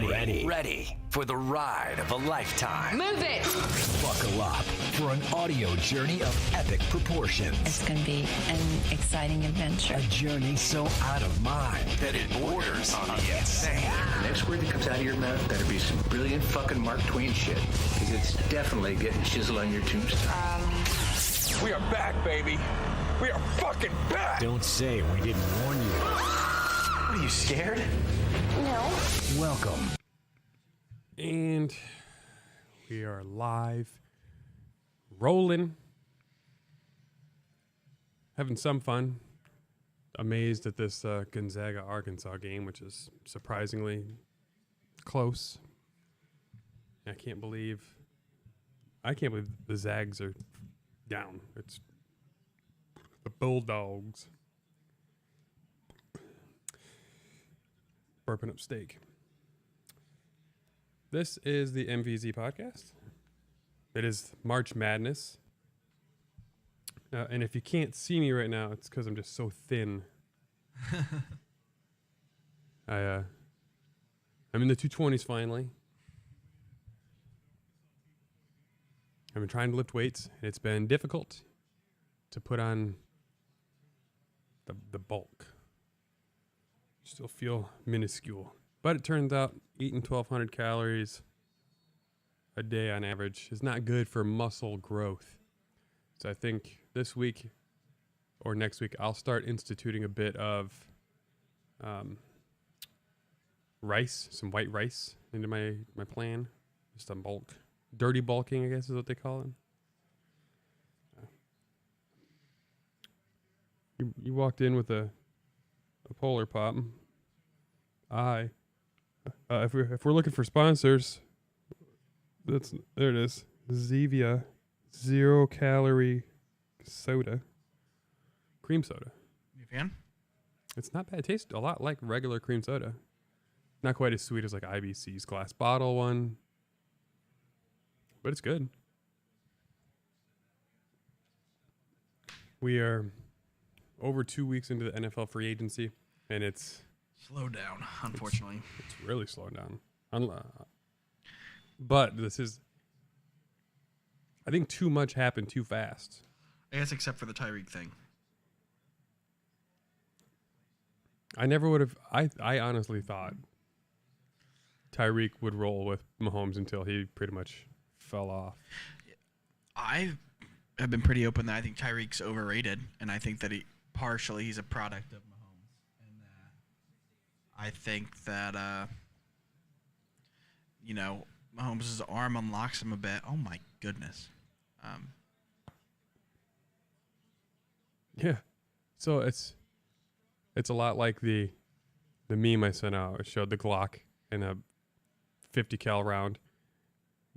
Ready for the ride of a lifetime. Move it! Buckle up for an audio journey of epic proportions. It's going to be an exciting adventure. A journey so out of mind that it borders on the insane. The next word that comes out of your mouth better be some brilliant fucking Mark Twain shit, because it's definitely getting chiseled on your tombstone. We are back, baby. We are fucking back. Don't say we didn't warn you. What, are you scared? No. Welcome. And we are live, rolling, having some fun. Amazed at this Gonzaga-Arkansas game, which is surprisingly close. I can't believe the Zags are down. It's the Bulldogs burping up steak. This is the MVZ podcast. It is March Madness. And if you can't see me right now, it's because I'm just so thin. I'm in the 220s finally. I've been trying to lift weights, and it's been difficult to put on the bulk. Still feel minuscule. But it turns out eating 1,200 calories a day on average is not good for muscle growth. So I think this week or next week, I'll start instituting a bit of rice, some white rice into my plan. Just on bulk. Dirty bulking, I guess is what they call it. You walked in with a Polar Pop. If we're looking for sponsors, there it is. Zevia 0 calorie soda, cream soda. You a fan? It's not bad. It tastes a lot like regular cream soda. Not quite as sweet as like IBC's glass bottle one, but it's good. We are over 2 weeks into the NFL free agency, and it's Slow down, unfortunately. It's really slowed down. But this is, I think too much happened too fast. I guess except for the Tyreek thing. I never would have, I honestly thought Tyreek would roll with Mahomes until he pretty much fell off. I have been pretty open that I think Tyreek's overrated, and I think that he's a product of Mahomes. I think that, Mahomes' arm unlocks him a bit. Oh, my goodness. Yeah. So it's a lot like the meme I sent out. It showed the Glock in a 50 cal round.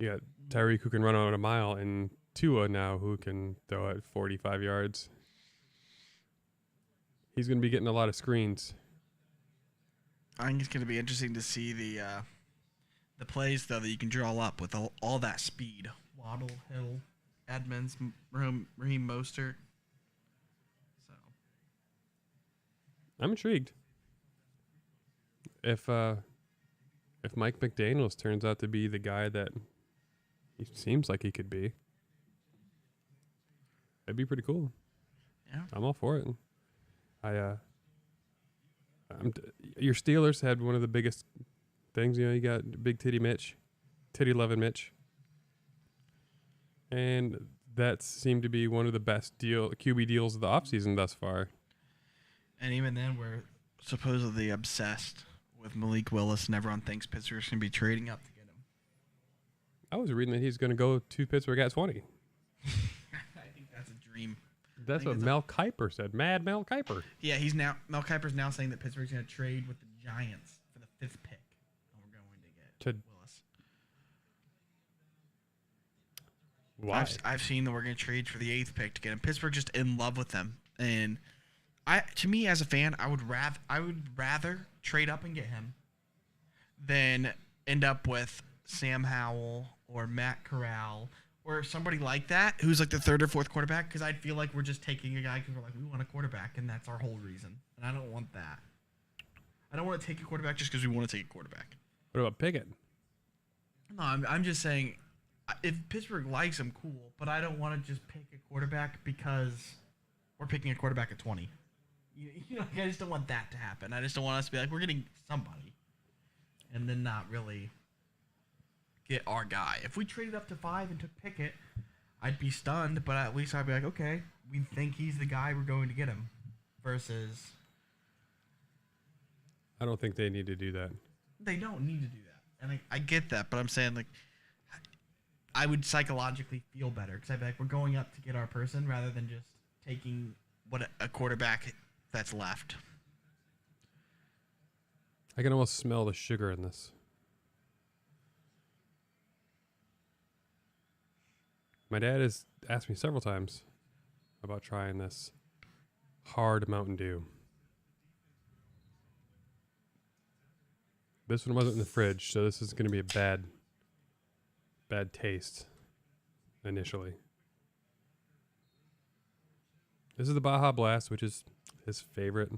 You got Tyreek who can run out a mile, and Tua now who can throw it 45 yards. He's going to be getting a lot of screens. I think it's going to be interesting to see the plays, though, that you can draw up with all that speed. Waddle, Hill, Edmonds, Raheem Mostert. So I'm intrigued. If Mike McDaniels turns out to be the guy that he seems like he could be, that'd be pretty cool. Yeah, I'm all for it. Your Steelers had one of the biggest things. You got Big Titty Mitch, Titty Lovin' Mitch, and that seemed to be one of the best QB deals of the offseason thus far. and even then, we're supposedly obsessed with Malik Willis, and everyone thinks Pittsburgh's going to be trading up to get him. I was reading that he's going to go to Pittsburgh at 20. I think that's a dream. That's what Mel Kiper said. Mad Mel Kiper. Yeah, Mel Kiper's now saying that Pittsburgh's going to trade with the Giants for the 5th pick. And we're going to get Willis. Why? I've seen that we're going to trade for the 8th pick to get him. Pittsburgh's just in love with him. And to me as a fan, I would rather trade up and get him than end up with Sam Howell or Matt Corral or somebody like that who's like the 3rd or 4th quarterback, because I'd feel like we're just taking a guy because we're like, we want a quarterback, and that's our whole reason. And I don't want that. I don't want to take a quarterback just because we want to take a quarterback. What about Pickett? No, I'm just saying, if Pittsburgh likes him, cool. But I don't want to just pick a quarterback because we're picking a quarterback at 20. I just don't want that to happen. I just don't want us to be like, we're getting somebody, and then not really get our guy. If we traded up to 5 and took Pickett, I'd be stunned, but at least I'd be like, okay, we think he's the guy, we're going to get him. Versus, I don't think they need to do that. they don't need to do that. And I get that, but I'm saying, like, I would psychologically feel better because I'd be like, we're going up to get our person rather than just taking what a quarterback that's left. I can almost smell the sugar in this. My dad has asked me several times about trying this hard Mountain Dew. This one wasn't in the fridge, so this is going to be a bad taste initially. This is the Baja Blast, which is his favorite.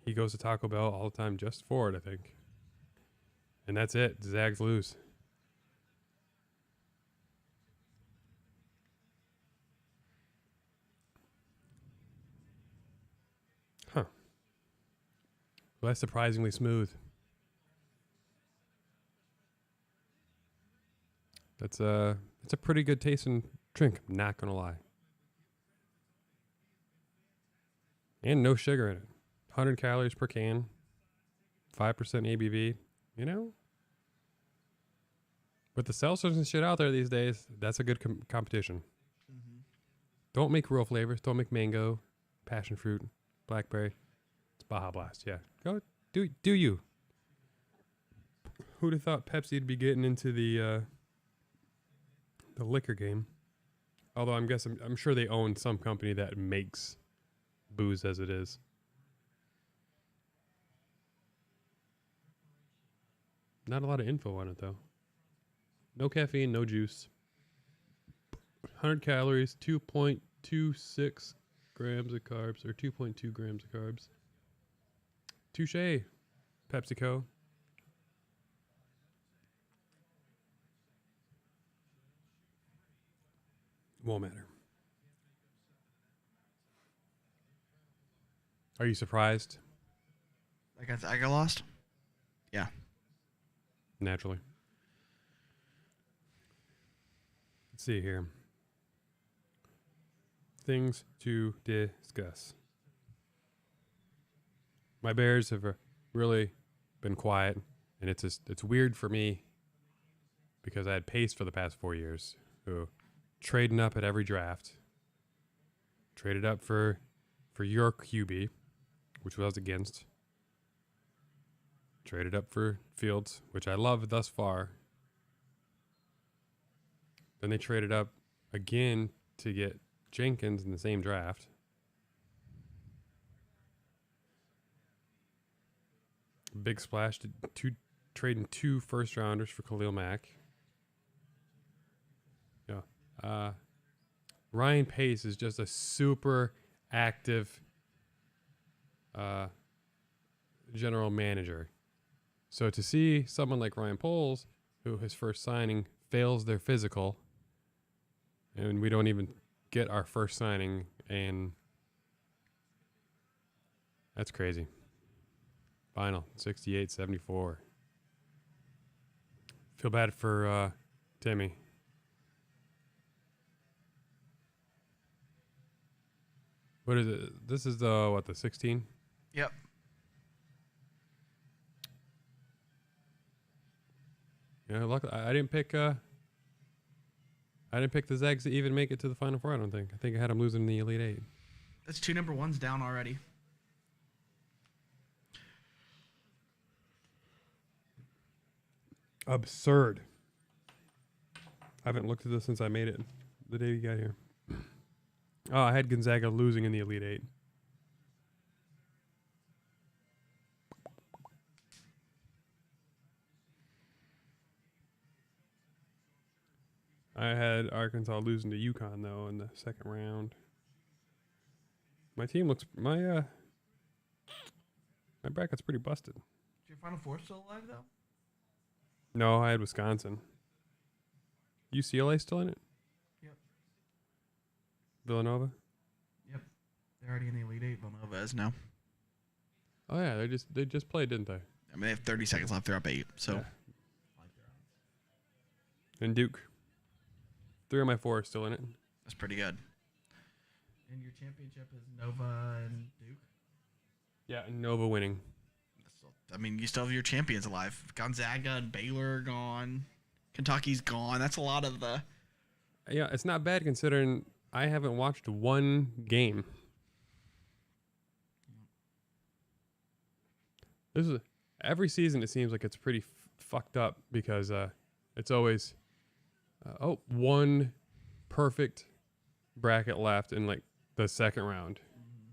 He goes to Taco Bell all the time just for it, I think. And that's it. Zags lose. Huh. Well, that's surprisingly smooth. It's a pretty good tasting drink, I'm not gonna lie. And no sugar in it. 100 calories per can. 5% ABV. You know? With the seltzers and shit out there these days, that's a good competition. Mm-hmm. Don't make real flavors. Don't make mango, passion fruit, blackberry. It's Baja Blast. Yeah. Go do you. Who'd have thought Pepsi'd be getting into the liquor game? Although I'm sure they own some company that makes booze as it is. Not a lot of info on it though. No caffeine, no juice. 100 calories, 2.26 grams of carbs, or 2.2 grams of carbs. Touche, PepsiCo. Won't matter. Are you surprised? I got lost? Yeah. Naturally. Let's see here. Things to discuss. My Bears have really been quiet, and it's weird for me because I had Pace for the past 4 years, who trading up at every draft. Traded up for your QB, which I was against. Traded up for Fields, which I love thus far. Then they traded up again to get Jenkins in the same draft. Big splash, trading 2 first-rounders for Khalil Mack. Yeah. Ryan Pace is just a super active general manager. So to see someone like Ryan Poles, who his first signing fails their physical, and we don't even get our first signing, and that's crazy. Final 68-74. Feel bad for Timmy. What is it? This is the 16? Yep. Yeah, look, I didn't pick the Zags to even make it to the Final Four, I don't think. I think I had them losing in the Elite Eight. That's 2 number 1s down already. Absurd. I haven't looked at this since I made it the day you got here. Oh, I had Gonzaga losing in the Elite Eight. I had Arkansas losing to UConn, though, in the second round. My team looks... My bracket's pretty busted. Is your Final Four still alive, though? No, I had Wisconsin. UCLA still in it? Yep. Villanova? Yep. They're already in the Elite Eight. Villanova is now. Oh yeah, they just played, didn't they? I mean, they have 30 seconds left. They're up 8. So. Yeah. And Duke. 3 of my 4 are still in it. That's pretty good. And your championship is Nova and Duke? Yeah, Nova winning. I mean, you still have your champions alive. Gonzaga and Baylor are gone. Kentucky's gone. That's a lot of the... Yeah, it's not bad considering I haven't watched one game. Every season it seems like it's pretty fucked up because it's always one perfect bracket left in like the second round. Mm-hmm.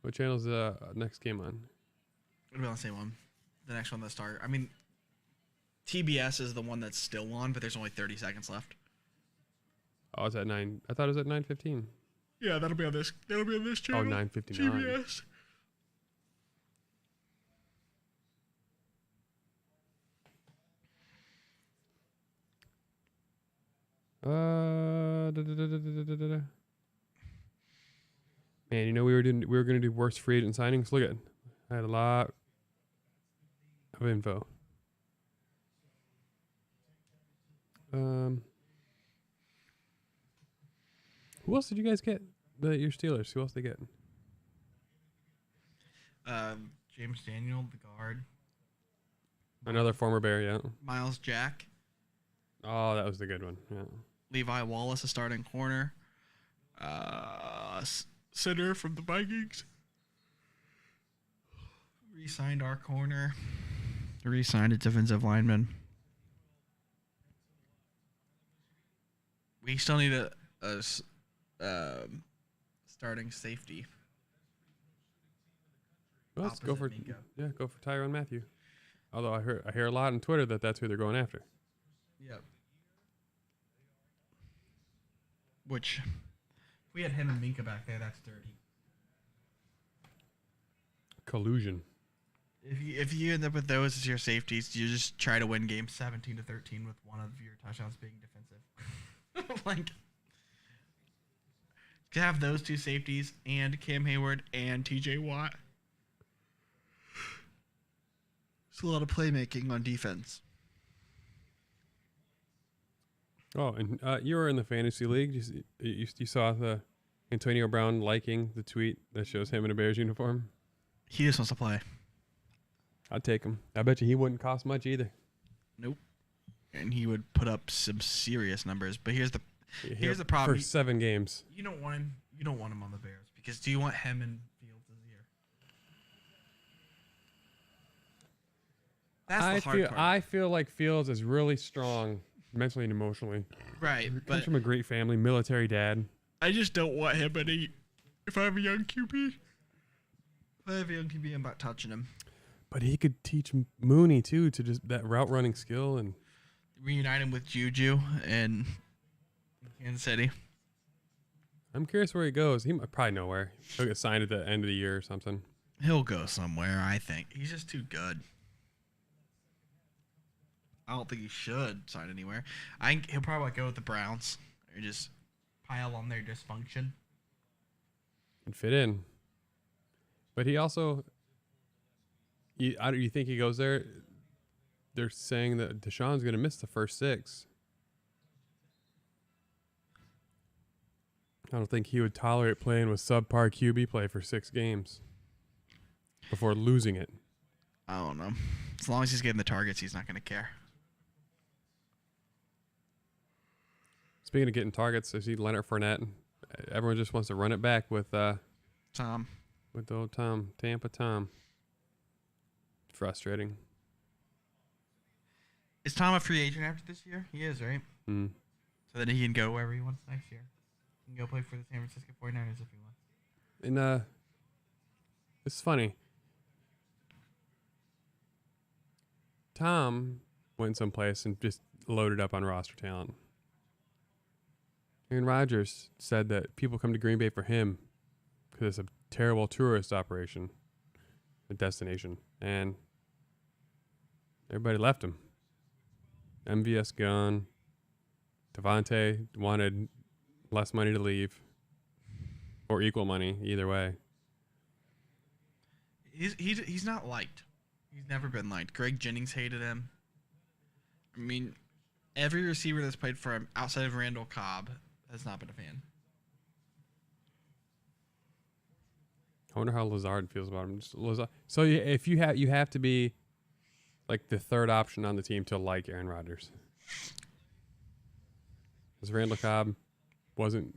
What channel's the next game on? It'll be on the same one. The next one that start. I mean, TBS is the one that's still on, but there's only 30 seconds left. Oh, it's at 9. I thought it was at 9:15. Yeah, that'll be on this. That'll be on this channel. Oh, 9:59. TBS. Man, you know we were going to do worst free agent signings. Look at it. I had a lot of info. Who else did you guys get? Your Steelers. Who else they get? James Daniel, the guard. Another former Bear, yeah. Miles Jack. Oh, that was the good one. Yeah. Levi Wallace, a starting corner. Center from the Vikings. Re-signed our corner. Re-signed a defensive lineman. We still need a starting safety. Well, let's go for Minka. go for Tyrann Mathieu. Although I hear a lot on Twitter that's who they're going after. Yep. Which, if we had him and Minka back there, that's dirty. Collusion. If you end up with those as your safeties, you just try to win games 17-13 with one of your touchdowns being defensive. Like, to have those two safeties and Cam Hayward and TJ Watt. It's a lot of playmaking on defense. Oh, and you were in the fantasy league. You saw the Antonio Brown liking the tweet that shows him in a Bears uniform. He just wants to play. I'd take him. I bet you he wouldn't cost much either. Nope. And he would put up some serious numbers. But here's the problem. For 7 games. You don't want him. You don't want him on the Bears because do you want him and Fields this year? That's the hard part. I feel like Fields is really strong mentally and emotionally. Right, He but comes from a great family, military dad. I just don't want him any. If I have a young QB, I'm not touching him. But he could teach Mooney too to just that route running skill and Reunite him with Juju in Kansas City. I'm curious where he goes. He might probably nowhere. He'll get signed at the end of the year or something. He'll go somewhere, I think. He's just too good. I don't think he should sign anywhere. I think he'll probably go with the Browns or just pile on their dysfunction. And fit in. But he also, you think he goes there? They're saying that Deshaun's going to miss the first 6. I don't think he would tolerate playing with subpar QB play for 6 games before losing it. I don't know. As long as he's getting the targets, he's not going to care. Speaking of getting targets, I see Leonard Fournette. Everyone just wants to run it back with Tom. With old Tom, Tampa Tom. Frustrating. Is Tom a free agent after this year? He is, right? Mm. So that he can go wherever he wants next year. He can go play for the San Francisco 49ers if he wants. And it's funny. Tom went someplace and just loaded up on roster talent. Aaron Rodgers said that people come to Green Bay for him because it's a terrible tourist operation, a destination. And Everybody left him. MVS gone. Devontae wanted less money to leave. Or equal money, either way. He's not liked. He's never been liked. Greg Jennings hated him. I mean, every receiver that's played for him outside of Randall Cobb has not been a fan. I wonder how Lazard feels about him. So if you have to be like the third option on the team to like Aaron Rodgers. Because Randall Cobb wasn't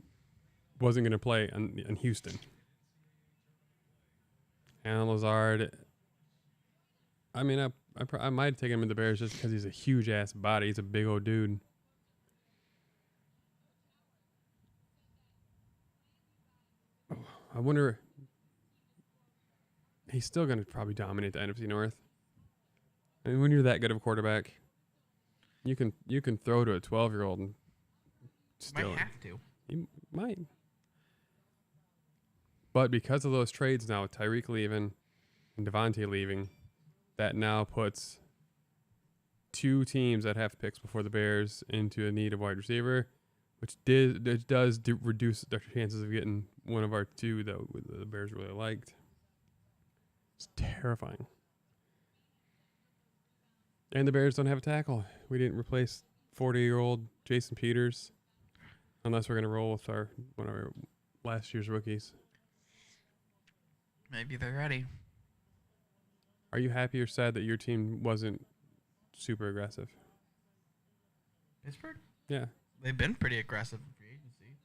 going to play in Houston. And Lazard, I mean, I might take him in the Bears just because he's a huge ass body. He's a big old dude. I wonder. He's still going to probably dominate the NFC North. I mean, when you're that good of a quarterback, you can throw to a 12-year-old and still Might have to. You might. But because of those trades now, Tyreek leaving and Devontae leaving, that now puts two teams that have picks before the Bears into a need of wide receiver, which does reduce their chances of getting one of our two that the Bears really liked. It's terrifying. And the Bears don't have a tackle. We didn't replace 40-year-old Jason Peters unless we're going to roll with one of our last year's rookies. Maybe they're ready. Are you happy or sad that your team wasn't super aggressive? Pittsburgh? Yeah. They've been pretty aggressive in free agency.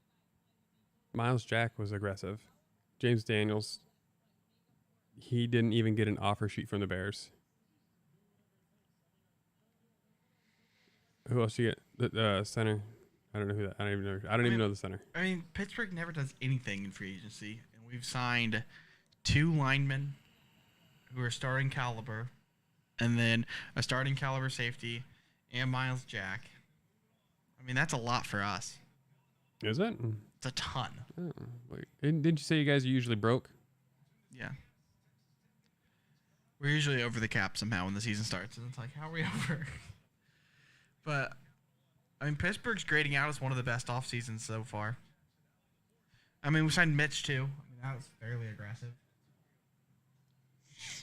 Miles Jack was aggressive. James Daniels, he didn't even get an offer sheet from the Bears. Who else you get? The center. I don't know who that. I don't even know the center. I mean, Pittsburgh never does anything in free agency, and we've signed 2 linemen who are starting caliber, and then a starting caliber safety, and Miles Jack. I mean, that's a lot for us. Is it? It's a ton. Oh, didn't you say you guys are usually broke? Yeah. We're usually over the cap somehow when the season starts, and it's like, how are we over? But, I mean, Pittsburgh's grading out as one of the best off seasons so far. I mean, we signed Mitch, too. I mean, that was fairly aggressive.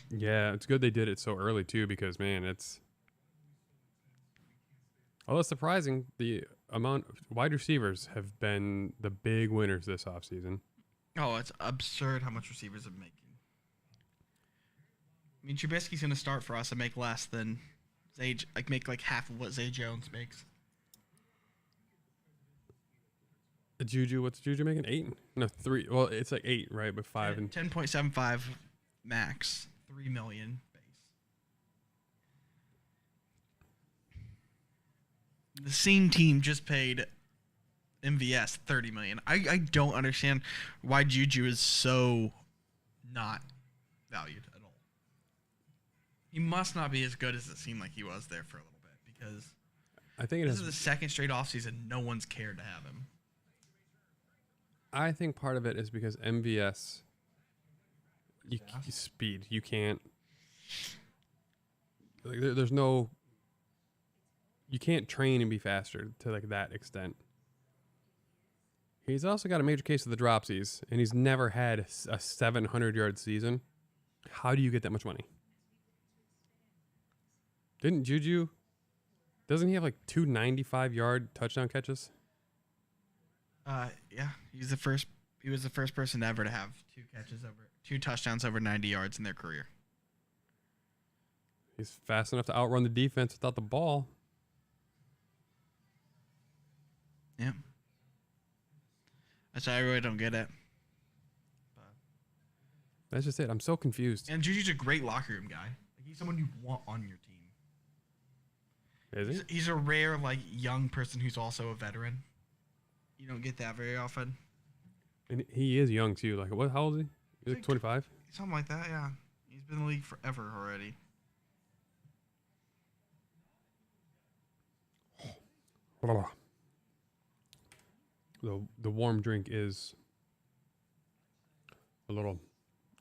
Yeah, it's good they did it so early, too, because, man, it's... Although it's surprising, the amount of wide receivers have been the big winners this offseason. Oh, it's absurd how much receivers are making. I mean, Trubisky's going to start for us and make less than Zay, make half of what Zay Jones makes. Juju, what's Juju making? 8? No, 3. Well, it's like 8, right? But 5 and 10.75 max, $3 million base. The same team just paid MVS $30 million. I don't understand why Juju is so not valued at all. He must not be as good as it seemed like he was there for a little bit, because I think this is the second straight offseason no one's cared to have him. I think part of it is because MVS, speed. You can't. Like, there's no. You can't train and be faster to like that extent. He's also got a major case of the dropsies, and he's never had a 700-yard season. How do you get that much money? Didn't Juju? Doesn't he have like 2 95-yard touchdown catches? Yeah, he was the first person ever to have 2 touchdowns over 90 yards in their career. He's fast enough to outrun the defense without the ball. Yeah. That's why I really don't get it. That's just it. I'm so confused. And Juju's a great locker room guy. Like, he's someone you want on your team. Is he? He's a rare, young person who's also a veteran. You don't get that very often. And he is young too. Like, what? How old is he? He's like 25. Something like that, yeah. He's been in the league forever already. The warm drink is a little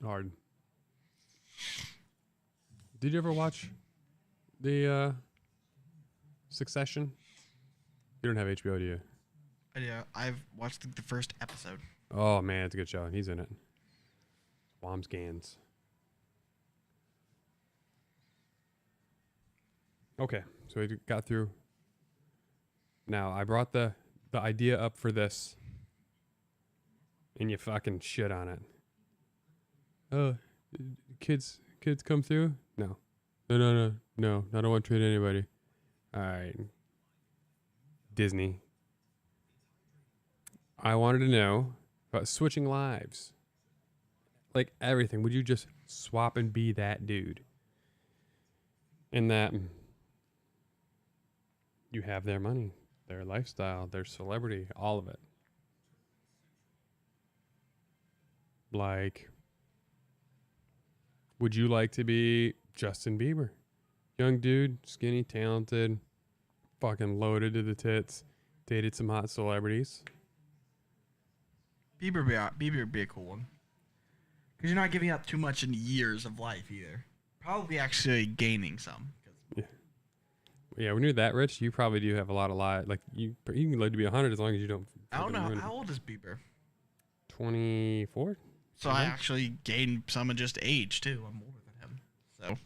hard. Did you ever watch the Succession? You don't have HBO, do you? Yeah, I've watched the first episode. Oh man, it's a good show. He's in it. Wamsgans. Okay, so we got through. Now I brought the idea up for this, and you fucking shit on it. Oh, kids come through? No. I don't want to trade anybody. All right, Disney. I wanted to know about switching lives. Like everything. Would you just swap and be that dude? And that you have their money, their lifestyle, their celebrity, all of it. Like, would you like to be Justin Bieber? Young dude, skinny, talented, fucking loaded to the tits, dated some hot celebrities. Bieber would be a cool one. Because you're not giving up too much in years of life either. Probably actually gaining some. Yeah, when you're that rich, you probably do have a lot of life. Like you can live to be 100 as long as you don't. I don't know. ruin it. How old is Bieber? 24. So I actually gained some of just age too. I'm older than him. So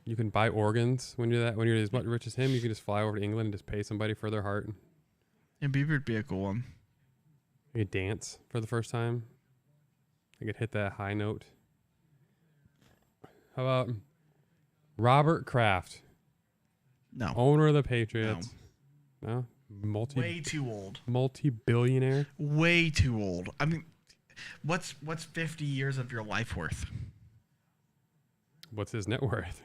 You can buy organs when you're that. When you're as much rich as him, you can just fly over to England and just pay somebody for their heart. and Bieber would be a cool one. You could dance for the first time. You could hit that high note. How about Robert Kraft, No. owner of the Patriots? No, Way too old. multi-billionaire. Way too old. I mean, what's 50 years of your life worth? What's his net worth?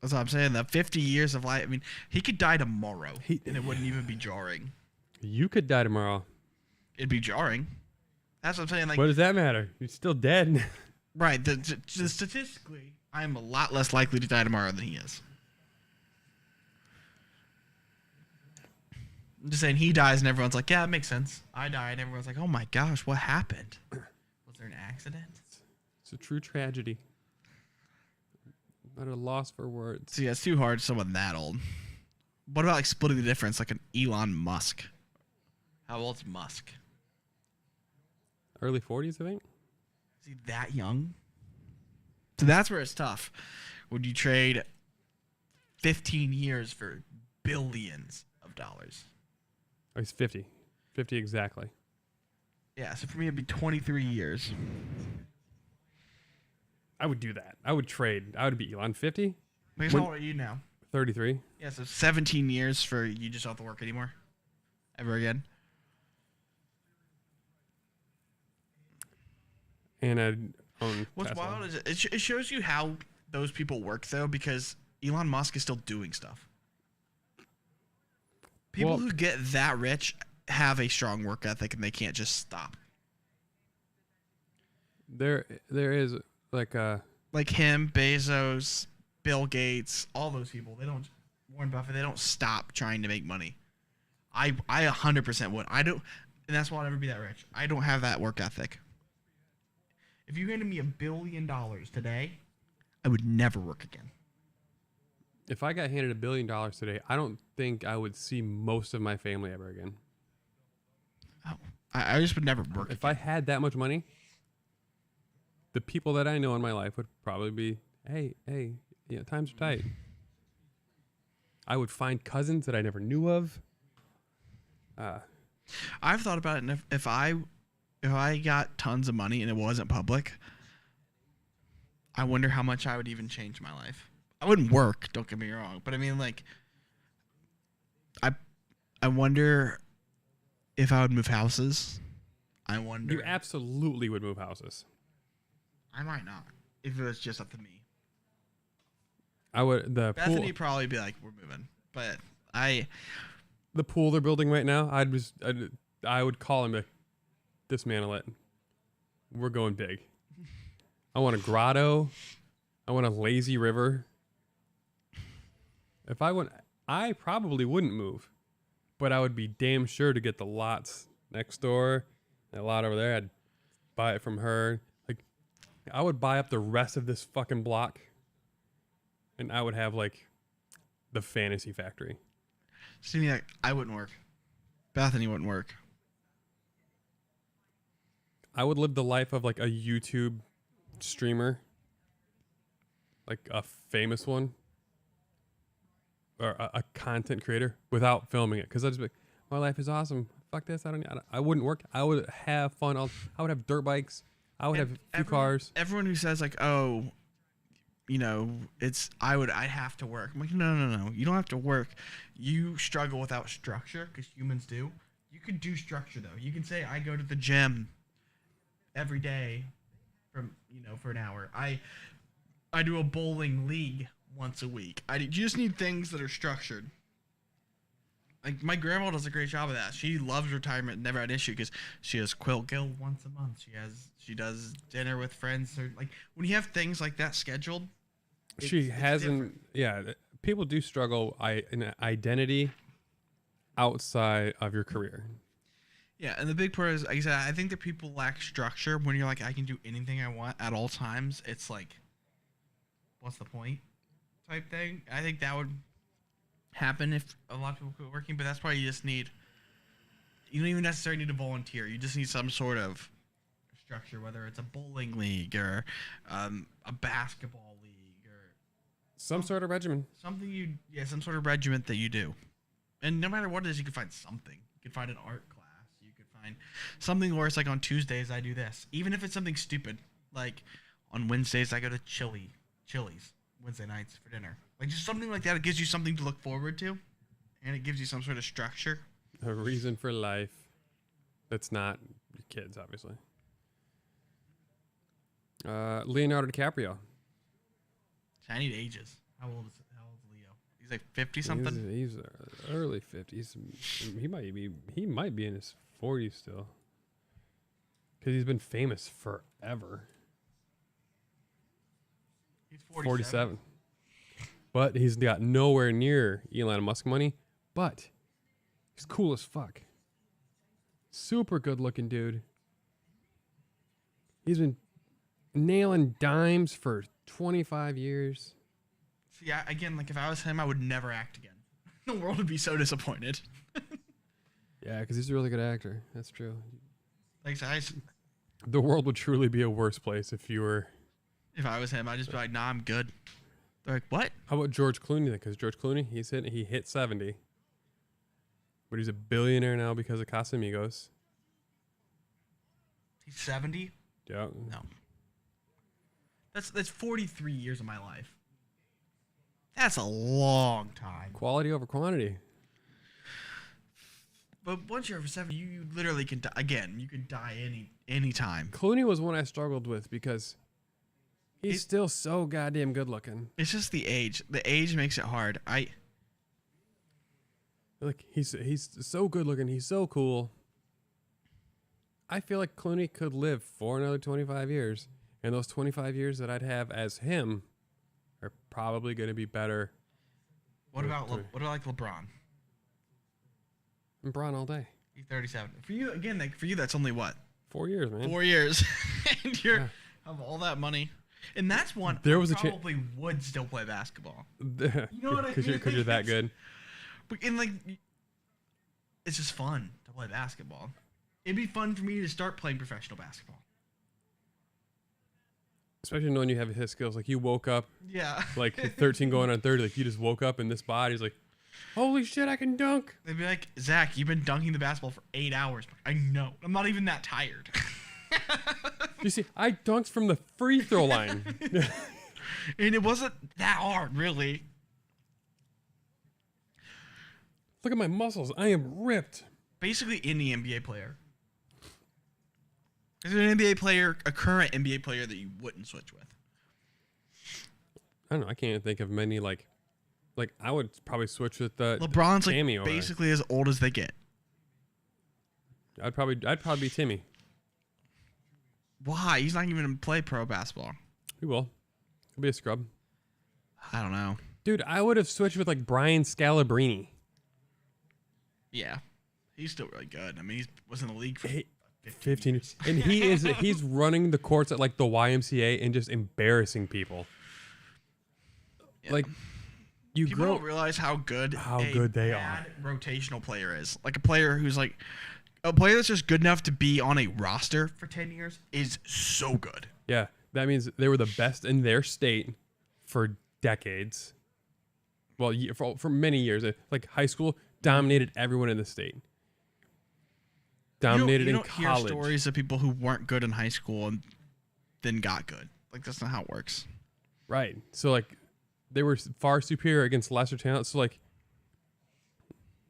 That's what I'm saying. The 50 years of life. I mean, he could die tomorrow, and it wouldn't even be jarring. You could die tomorrow. It'd be jarring. That's what I'm saying. Like, What does that matter? You're still dead. right? Statistically, I'm a lot less likely to die tomorrow than he is. I'm just saying, he dies, and everyone's like, "Yeah, it makes sense." I die, and everyone's like, "Oh my gosh, what happened? Was there an accident?" It's a true tragedy. At a loss for words. So yeah, it's too hard. Someone that old. What about like splitting the difference, like an Elon Musk? How old's Musk? Early 40s, I think. Is he that young? So that's where it's tough. Would you trade 15 years for billions of dollars? Oh, he's 50. 50 exactly. Yeah, so for me, it'd be 23 years. I would do that. I would trade. I would be Elon. 50? Because how old are you now? 33. Yeah, so 17 years for you just don't have to work anymore? Ever again? And I'd own What's Tesla. wild is it shows you how those people work, though, because Elon Musk is still doing stuff. People Well- who get that rich have a strong work ethic, and they can't just stop. There is like a... Like him, Bezos, Bill Gates, all those people. Warren Buffett, they don't stop trying to make money. I 100% would. I don't, and that's why I'll never be that rich. I don't have that work ethic. If you handed me $1 billion today, I would never work again. If I got handed $1 billion today, I don't think I would see most of my family ever again. Oh, I just would never work. If I had that much money, the people that I know in my life would probably be, hey, yeah, times are tight. I would find cousins that I never knew of. I've thought about it, and if I got tons of money and it wasn't public, I wonder how much I would even change my life. I wouldn't work, don't get me wrong, but I mean, like, I wonder if I would move houses. I wonder. You absolutely would move houses. I might not if it was just up to me. I would. Bethany Pool, probably be like, "We're moving," but the pool they're building right now, I would call him to dismantle it. We're going big. I want a grotto. I want a lazy river. If I went, I probably wouldn't move, but I would be damn sure to get the lots next door. That lot over there, I'd buy it from her. Like, I would buy up the rest of this fucking block. and I would have like the fantasy factory. See, like, I wouldn't work. Bethany wouldn't work. I would live the life of like a YouTube streamer, like a famous one, or a content creator without filming it. Because I'd just be like, my life is awesome. Fuck this. I wouldn't work. I would have fun. I would have dirt bikes. I would have a few cars. Everyone who says like, oh, you know, I'd have to work. I'm like, no. You don't have to work. You struggle without structure because humans do. You could do structure though. You can say I go to the gym every day for an hour. I do a bowling league once a week. You just need things that are structured. Like my grandma does a great job of that. She loves retirement, never had an issue because she has quilt guild once a month. She does dinner with friends. Or like when you have things like that scheduled. She hasn't. Yeah, people do struggle in identity outside of your career. Yeah, and the big part is, like I said, I think that people lack structure. When you're like, I can do anything I want at all times, it's like, what's the point? Type thing. I think that would happen if a lot of people quit working, but that's why you don't even necessarily need to volunteer. You just need some sort of structure, whether it's a bowling league or a basketball league or some sort of regimen. Some sort of regiment that you do. And no matter what it is, you can find something. You can find an art class. You could find something where it's like on Tuesdays I do this. Even if it's something stupid. Like on Wednesdays I go to Chili's Wednesday nights for dinner. Like just something like that. It gives you something to look forward to. And it gives you some sort of structure. A reason for life that's not your kids, obviously. Leonardo DiCaprio. I need ages. How old is Leo? He's like 50 something. He's early 50s. He might be in his 40s still. Because he's been famous forever. He's 47. But he's got nowhere near Elon Musk money. But he's cool as fuck. Super good looking dude. He's been nailing dimes for 25 years. See, again, like if I was him, I would never act again. The world would be so disappointed. Yeah, because he's a really good actor. That's true. Like, The world would truly be a worse place if you were. If I was him, I'd just be like, nah, I'm good. They're like, what? How about George Clooney then? Because George Clooney, he hit 70. But he's a billionaire now because of Casamigos. He's 70? Yeah. No. That's 43 years of my life. That's a long time. Quality over quantity. But once you're over 70, you literally can die. Again, you can die any time. Clooney was one I struggled with because he's still so goddamn good looking. It's just the age. The age makes it hard. Like he's so good looking. He's so cool. I feel like Clooney could live for another 25 years. And those 25 years that I'd have as him are probably going to be better. What about LeBron? LeBron all day. He's 37. For you, again, that's only what? 4 years, man. 4 years. And you have all that money. And that's one there I was probably would still play basketball. You know what I mean? Because you're that good. But it's just fun to play basketball. It'd be fun for me to start playing professional basketball. Especially knowing you have his skills. Like you woke up, yeah, like 13 going on 30. Like you just woke up and this body's like, holy shit, I can dunk. They'd be like, Zach, you've been dunking the basketball for 8 hours. I know. I'm not even that tired. You see, I dunked from the free throw line. And it wasn't that hard, really. Look at my muscles. I am ripped. Basically, any NBA player. Is there an NBA player, a current NBA player that you wouldn't switch with? I don't know. I can't even think of many like I would probably switch with LeBron's Tammy like basically as old as they get. I'd probably be Timmy. Why? He's not even gonna play pro basketball. He will. He'll be a scrub. I don't know. Dude, I would have switched with like Brian Scalabrine. Yeah. He's still really good. I mean, he was in the league for 15 years. And he's running the courts at like the YMCA and just embarrassing people. like you People grow. don't realize how good they bad rotational player is. Like a player who's like a player that's just good enough to be on a roster for 10 years is so good. Yeah, that means they were the best in their state for decades. Well, for many years, like high school dominated everyone in the state. Dominated you in don't college. hear stories of people who weren't good in high school and then got good. Like that's not how it works. Right. So like they were far superior against lesser talent. So like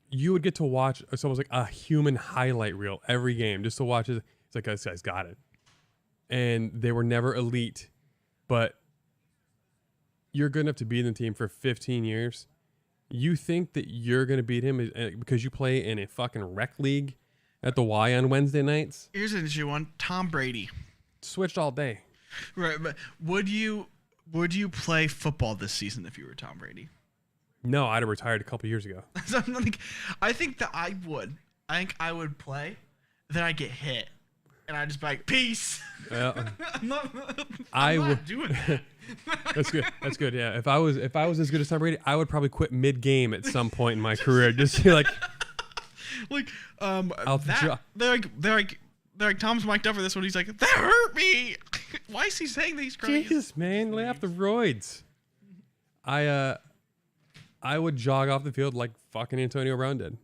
you would get to watch it's almost like a human highlight reel every game just to watch it. It's like this guy's got it. And they were never elite, but you're good enough to beat the team for 15 years. You think that you're going to beat him because you play in a fucking rec league at the Y on Wednesday nights? Here's an interesting one. Tom Brady. Switched all day. Right, but would you play football this season if you were Tom Brady? No, I'd have retired a couple years ago. So I think that I would. I think I would play. Then I get hit, and I just be like, peace. I'm not doing that. That's good. That's good. Yeah. If I was as good as Tom Brady, I would probably quit mid game at some point in my career. Just like they're like Tom's mic'd up for this one. He's like, that hurt me. Why is he saying these crazy? Jesus, man, lay off the roids. I would jog off the field like fucking Antonio Brown did.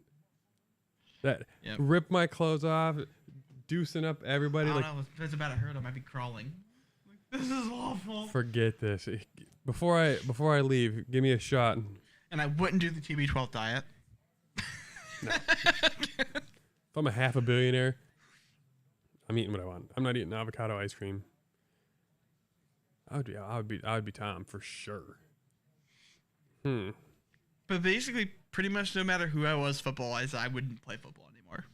Rip my clothes off, deucing up everybody. I don't know. If it's about to hurt, I might be crawling. This is awful. Forget this. Before I leave, give me a shot. And I wouldn't do the TB12 diet. No. If I'm a half a billionaire, I'm eating what I want. I'm not eating avocado ice cream. I would be Tom for sure. But basically, pretty much no matter who I was football-wise, I wouldn't play football anymore.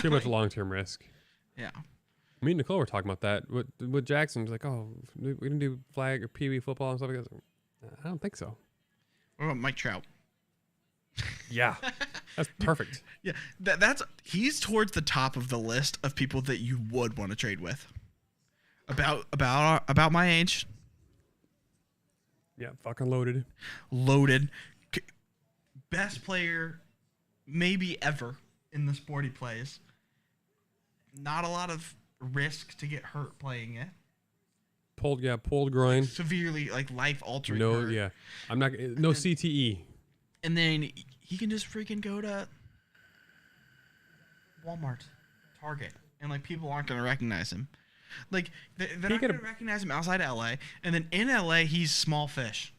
Too much long-term risk. Yeah. Me and Nicole were talking about that. With Jackson, was like, oh, we're gonna do flag or pee wee football and stuff like that. I don't think so. What about Mike Trout? Yeah, that's perfect. Yeah, he's towards the top of the list of people that you would want to trade with. About my age. Yeah, fucking loaded. Best player maybe ever in the sport he plays. Not a lot of risk to get hurt playing it. Pulled groin. Severely life altering. No, hurt. yeah. CTE. And then he can just freaking go to Walmart, Target, and people aren't gonna recognize him. They're not gonna recognize him outside of LA, and then in LA he's small fish,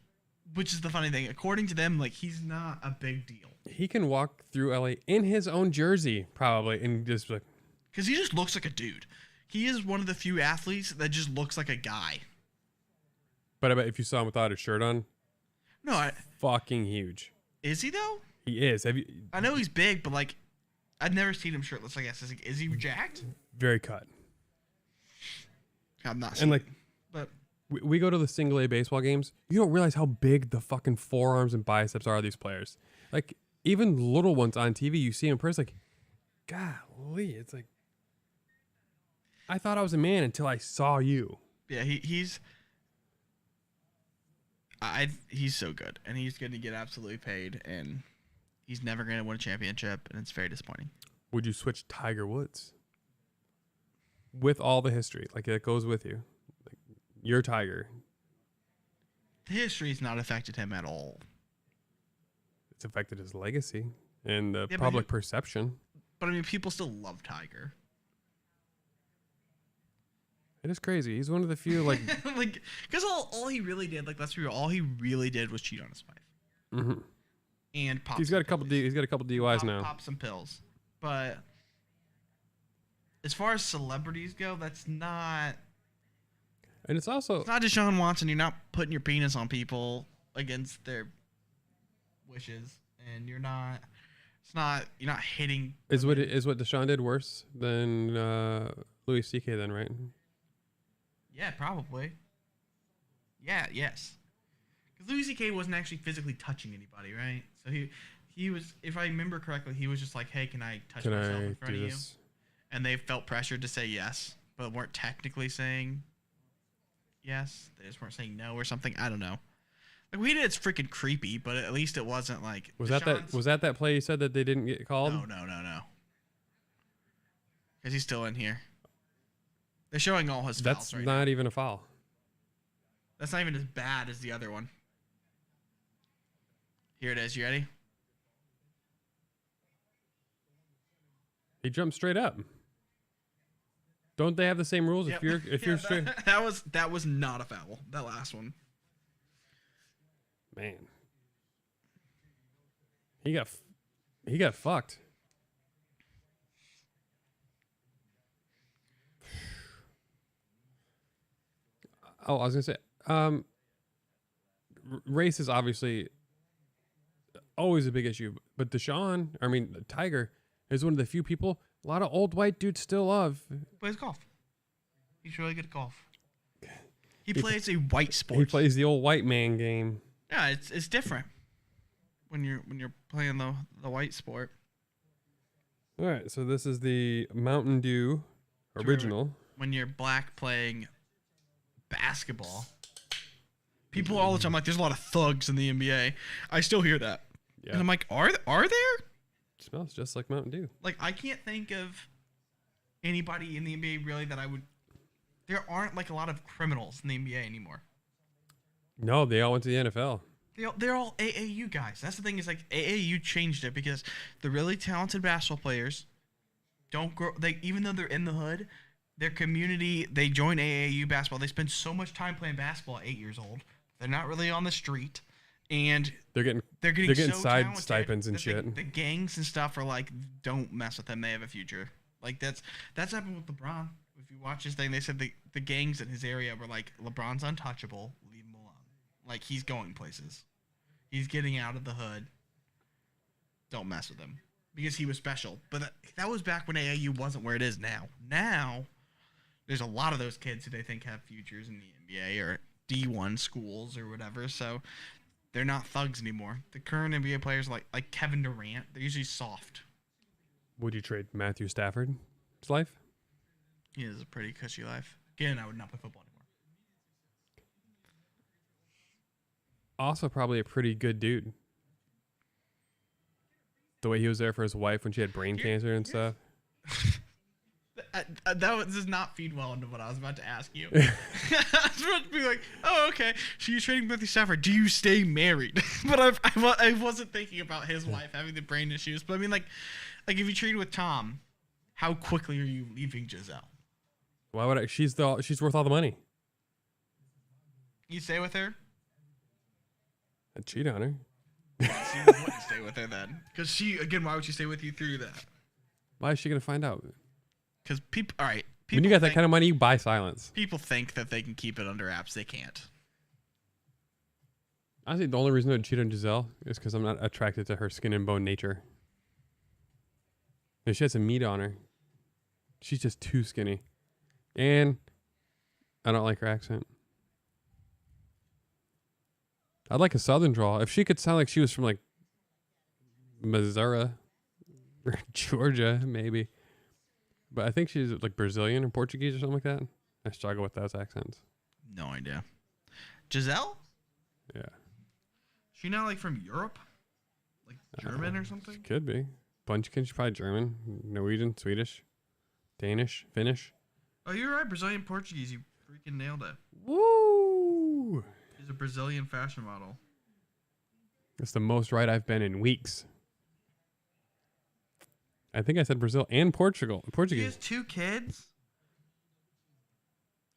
which is the funny thing. According to them, he's not a big deal. He can walk through LA in his own jersey probably, and just because he just looks like a dude. He is one of the few athletes that just looks like a guy. But I bet if you saw him without his shirt on, no, fucking huge. Is he though? He is. Have you? I know he's big, but I've never seen him shirtless. I guess is he jacked? Very cut. I'm not. And but we go to the single A baseball games. You don't realize how big the fucking forearms and biceps are of these players. Even little ones on TV, you see him in person. Golly, it's I thought I was a man until I saw you. Yeah, he's so good, and he's going to get absolutely paid, and he's never going to win a championship, and it's very disappointing. Would you switch Tiger Woods with all the history? It goes with you. You're Tiger. The history's not affected him at all. It's affected his legacy and the public perception. But people still love Tiger. It is crazy. He's one of the few because all he really did, let's be real, all he really did was cheat on his wife. Mm-hmm. And pop. He's got a couple DUIs now. Pop some pills, but as far as celebrities go, that's not. And it's also not Deshaun Watson. You're not putting your penis on people against their wishes, and you're not. It's not. You're not hitting. Is what Deshaun did worse than Louis C.K. then, right? Yeah, probably. Yeah. Yes. Because Louis C.K. wasn't actually physically touching anybody, right? So he was, if I remember correctly, he was just like, "Hey, can I touch myself in front of you?" And they felt pressured to say yes, but weren't technically saying yes. They just weren't saying no or something. I don't know. Like we did, it's freaking creepy, but at least it wasn't like. Was that play you said that they didn't get called? No. Because he's still in here. They're showing all his fouls That's right not now. even a foul. That's not even as bad as the other one. Here it is. You ready? He jumped straight up. Don't they have the same rules? Yep. If you're straight, that was not a foul. That last one. man, he got fucked. Oh, I was gonna say, race is obviously always a big issue, but Tiger is one of the few people a lot of old white dudes still love. Plays golf. He's really good at golf. He plays a white sport. He plays the old white man game. Yeah, it's different when you're playing the white sport. All right, so this is the Mountain Dew original. When you're black playing basketball, people all the time like, there's a lot of thugs in the NBA. I still hear that, and I'm like, are there? It smells just like Mountain Dew. Like, I can't think of anybody in the NBA really that I would. There aren't like a lot of criminals in the NBA anymore. No, they all went to the NFL. They're all AAU guys. That's the thing, is like AAU changed it because the really talented basketball players don't grow. Even though they're in the hood, their community, they join AAU basketball. They spend so much time playing basketball at 8 years old. They're not really on the street, and they're getting so side talented stipends and that shit. The gangs and stuff are like, don't mess with them. They have a future. Like that's happened with LeBron. If you watch his thing, they said the gangs in his area were like, LeBron's untouchable. Leave him alone. Like, he's going places. He's getting out of the hood. Don't mess with him. Because he was special. But that was back when AAU wasn't where it is now. Now, there's a lot of those kids who they think have futures in the NBA or D1 schools or whatever. So, they're not thugs anymore. The current NBA players like Kevin Durant, they're usually soft. Would you trade Matthew Stafford's life? He has a pretty cushy life. Again, I would not play football anymore. Also, probably a pretty good dude. The way he was there for his wife when she had brain cancer and stuff. Does not feed well into what I was about to ask you. I was about to be like, oh, okay. So you're trading Matthew Stafford. Do you stay married? But I wasn't thinking about his wife having the brain issues. But I mean, like if you trade with Tom, how quickly are you leaving Giselle? Why would I? She's worth all the money. You stay with her? I'd cheat on her. So you wouldn't stay with her then? Because why would she stay with you through that? Why is she gonna find out? Because people, all right. When you got that kind of money, you buy silence. People think that they can keep it under wraps. They can't. I think the only reason I'd cheat on Giselle is because I'm not attracted to her skin and bone nature. If she has some meat on her, she's just too skinny. And I don't like her accent. I'd like a southern drawl. If she could sound like she was from like Missouri or Georgia, maybe. But I think she's like Brazilian or Portuguese or something like that. I struggle with those accents. No idea. Giselle? Yeah. She not like from Europe? Like German or something? Could be. Bunchkin, she's probably German, Norwegian, Swedish, Danish, Finnish. Oh, you're right. Brazilian Portuguese. You freaking nailed it. Woo! She's a Brazilian fashion model. That's the most right I've been in weeks. I think I said Brazil and Portugal. She Portuguese. has 2 kids.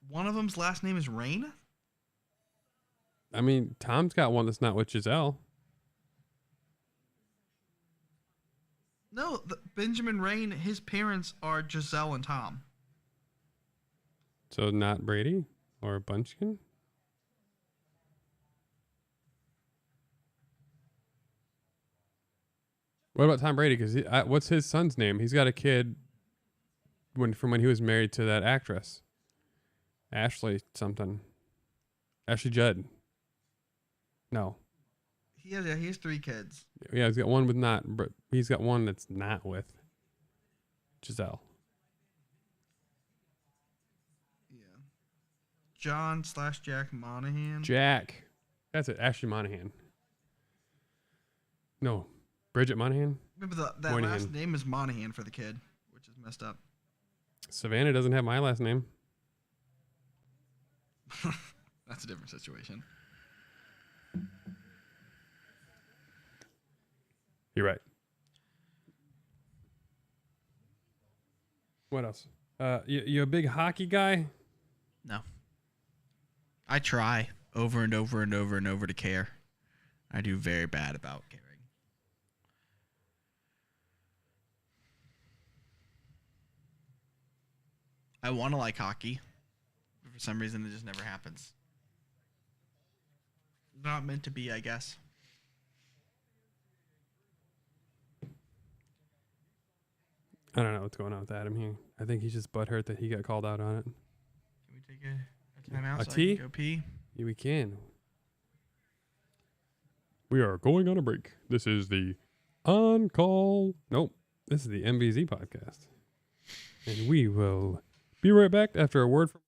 One of them's last name is Rain. I mean, Tom's got one that's not with Giselle. No, Benjamin Rain, his parents are Giselle and Tom. So not Brady or Bunchkin? What about Tom Brady? Because what's his son's name? He's got a kid from when he was married to that actress. Ashley something. Ashley Judd. No. He has 3 kids. Yeah, he's got one with he's got one that's not with Giselle. Yeah. John/Jack Monahan. Jack. That's it. Ashley Monahan. No. Bridget Monahan? Remember that Moynihan. last name is Monahan for the kid, which is messed up. Savannah doesn't have my last name. That's a different situation. You're right. What else? You a big hockey guy? No. I try over and over and over and over to care. I do very bad about caring. I want to like hockey, but for some reason it just never happens. Not meant to be, I guess. I don't know what's going on with Adam. I think he's just butthurt that he got called out on it. Can we take a timeout? A So I tea? can go pee. Yeah, we can. We are going on a break. This is the On Call. Nope. This is the MVZ podcast. And we will be right back after a word from.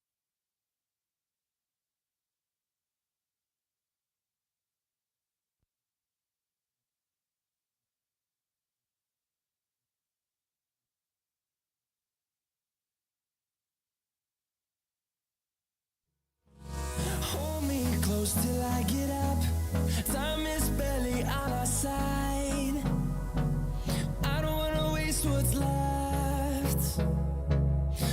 Hold me close till I get up. Time is barely on our side. I don't wanna waste what's left.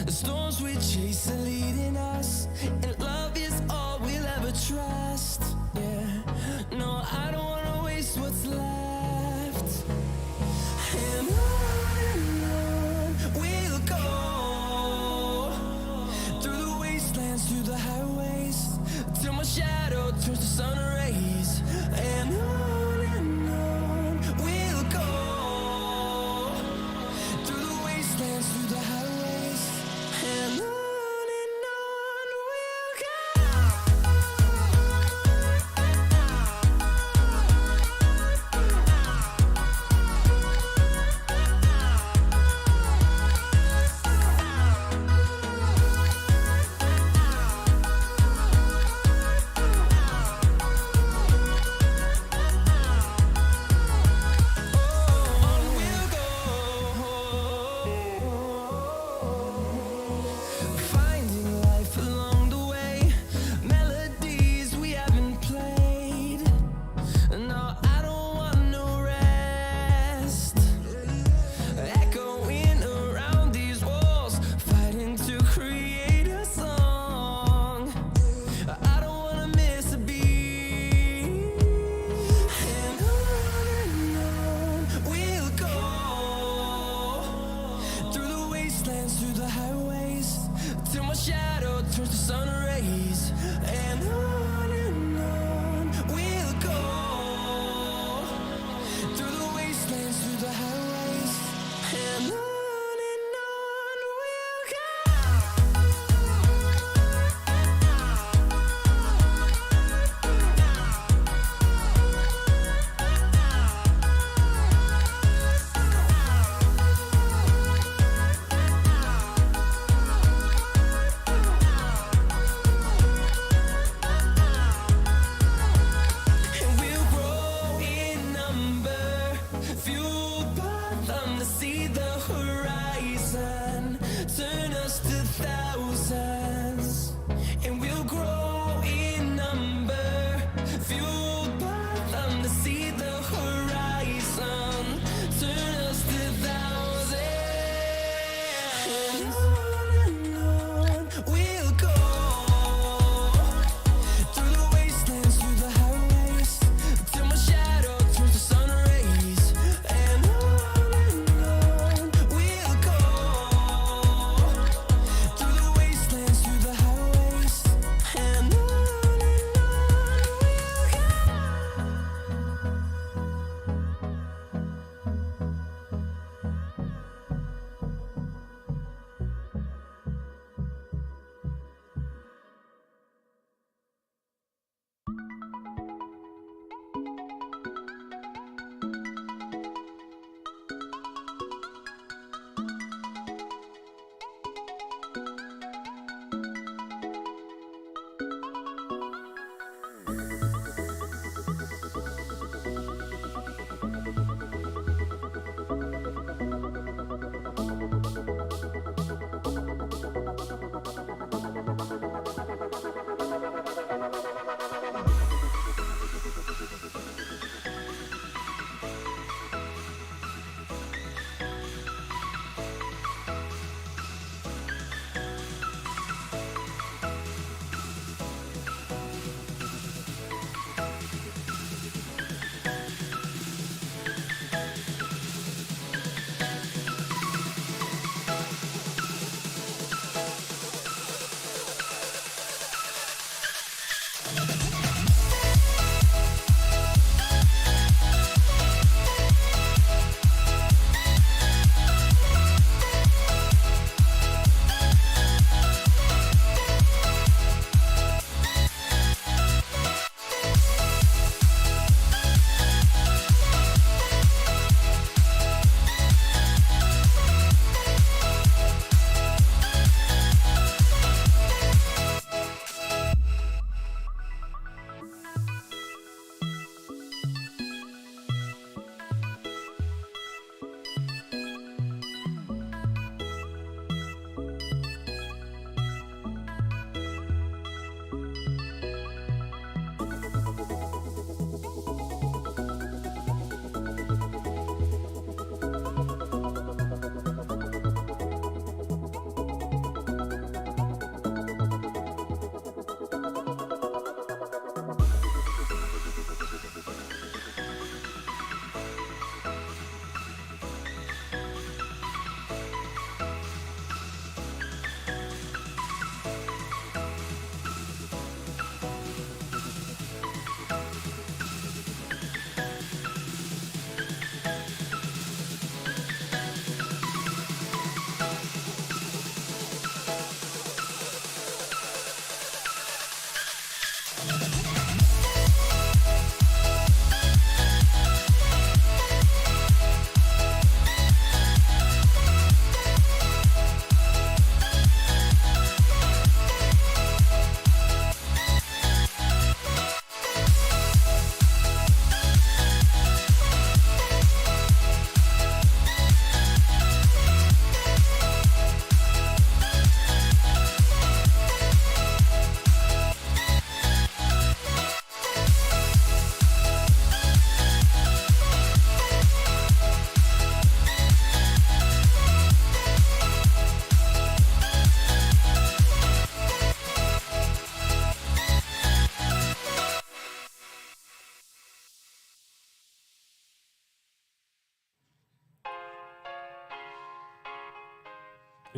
The storms we chase are leading us, and love is all we'll ever trust. Yeah, no, I don't wanna waste what's left. And on we'll go, through the wastelands, through the highways, till my shadow turns to sun rays. And on we'll go, through the wastelands, through the highways, and on we'll go. Finding life along the way, melodies we haven't played. No, I don't want no rest. Echoing around these walls, fighting to create a song. I don't wanna miss a beat. And on we'll go, through the wastelands, through the highways, till my shadow turns to sun rays. And on we'll go, through the wastelands, through the highways, and on we'll go.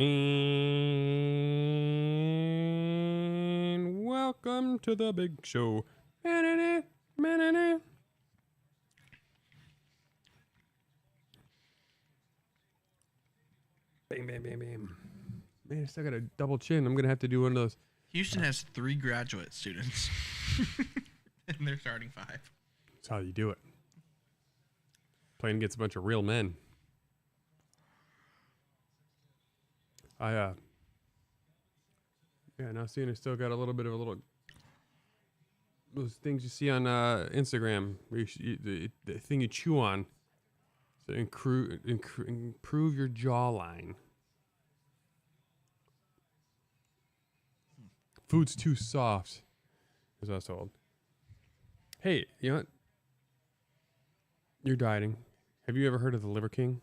And welcome to the big show. Bam, bam, bam, bam. Man, I still got a double chin. I'm going to have to do one of those. Houston has 3 graduate students. And they're starting 5. That's how you do it. Playing against a bunch of real men. Yeah, now seeing I still got a little bit of those things you see on Instagram, where the thing you chew on to improve your jawline. Food's too soft, as I was told. Hey, you know what? You're dieting. Have you ever heard of the Liver King?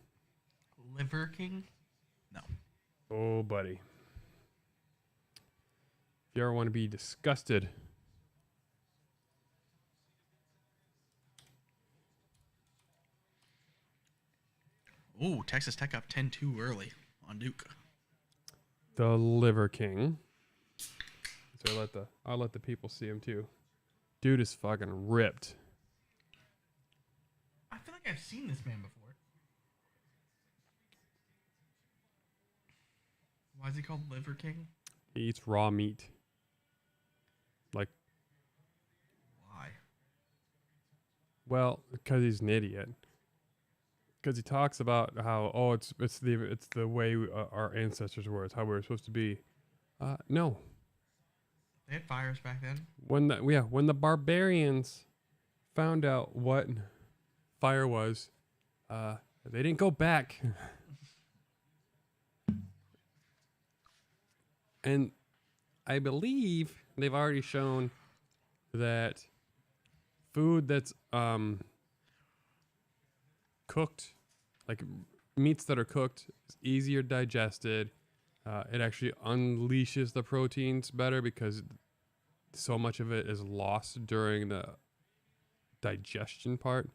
Liver King? No. Oh, buddy. If you ever want to be disgusted, Ooh, Texas Tech up 10-2 early on Duke. the Liver King. So I'll let the people see him too. Dude is fucking ripped. I feel like I've seen this man before. Why is he called Liver King? He eats raw meat. Like, Why? well, because he's an idiot. Because he talks about how it's the way our ancestors were. It's how we were supposed to be. No. They had fires back then. When the barbarians found out what fire was, they didn't go back. And I believe they've already shown that food that's cooked, like meats that are cooked, is easier digested. It actually unleashes the proteins better because so much of it is lost during the digestion part.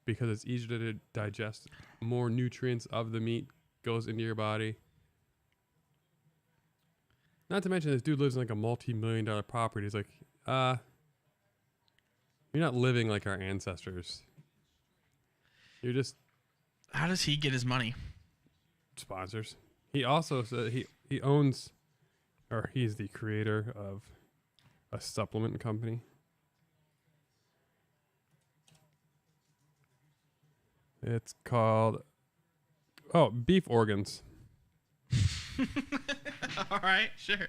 Because it's easier to digest, more nutrients of the meat goes into your body. Not to mention this dude lives in like a multi-million-dollar property. He's like, you're not living like our ancestors. You're just How does he get his money? sponsors. He also said he owns, or he's the creator of a supplement company. It's called Beef Organs. All right, sure.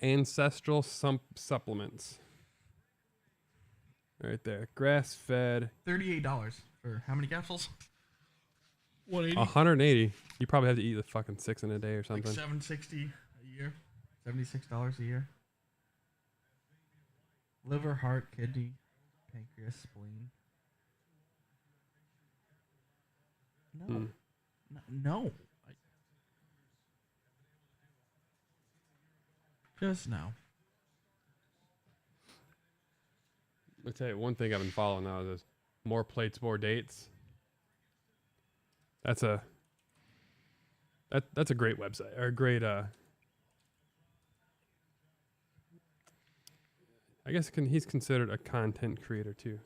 Ancestral supplements. Right there, grass-fed. $38 for how many capsules? 180. 180. You probably have to eat the fucking 6 in a day or Like something. $760 a year. $76 a year. Liver, heart, kidney, pancreas, spleen. No. No. Just no. I'll tell you one thing I've been following now is more plates, more dates. That's a great website or a great I guess he's considered a content creator too.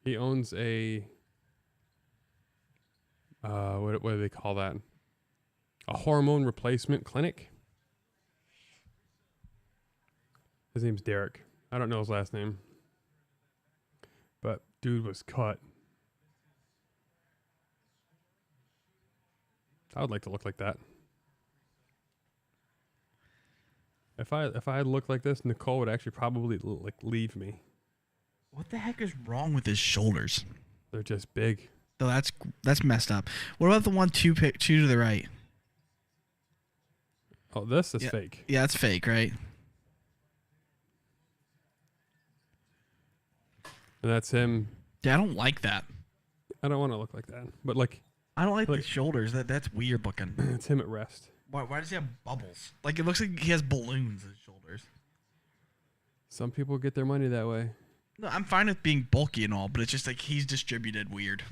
He owns a what do they call that? A hormone replacement clinic. His name's Derek. I don't know his last name. But dude was cut. I would like to look like that. If I looked like this, Nicole would actually probably leave me. What the heck is wrong with his shoulders? They're just big. So that's messed up. What about the one two to the right? Oh, this is fake. Yeah, it's fake, right? And that's him. Yeah, I don't like that. I don't want to look like that. But like I don't like the shoulders. That's weird looking. it's him at rest. Why does he have bubbles? Like it looks like he has balloons in his shoulders. Some people get their money that way. No, I'm fine with being bulky and all, but it's just like he's distributed weird.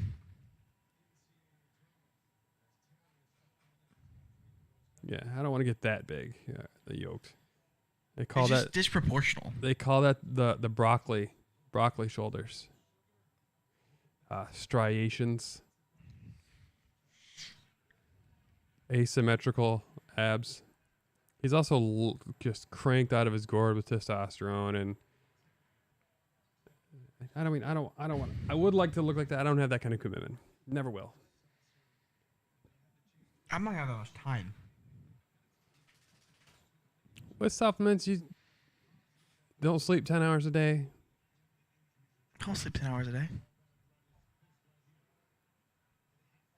Yeah, I don't want to get that big. Yeah, the yoked. They call It's just that disproportional. They call that the broccoli shoulders. Striations. Asymmetrical abs. He's also just cranked out of his gourd with testosterone, and I don't want. I would like to look like that. I don't have that kind of commitment. Never will. I'm not having that much time. With supplements, you don't sleep 10 hours a day. I don't sleep 10 hours a day.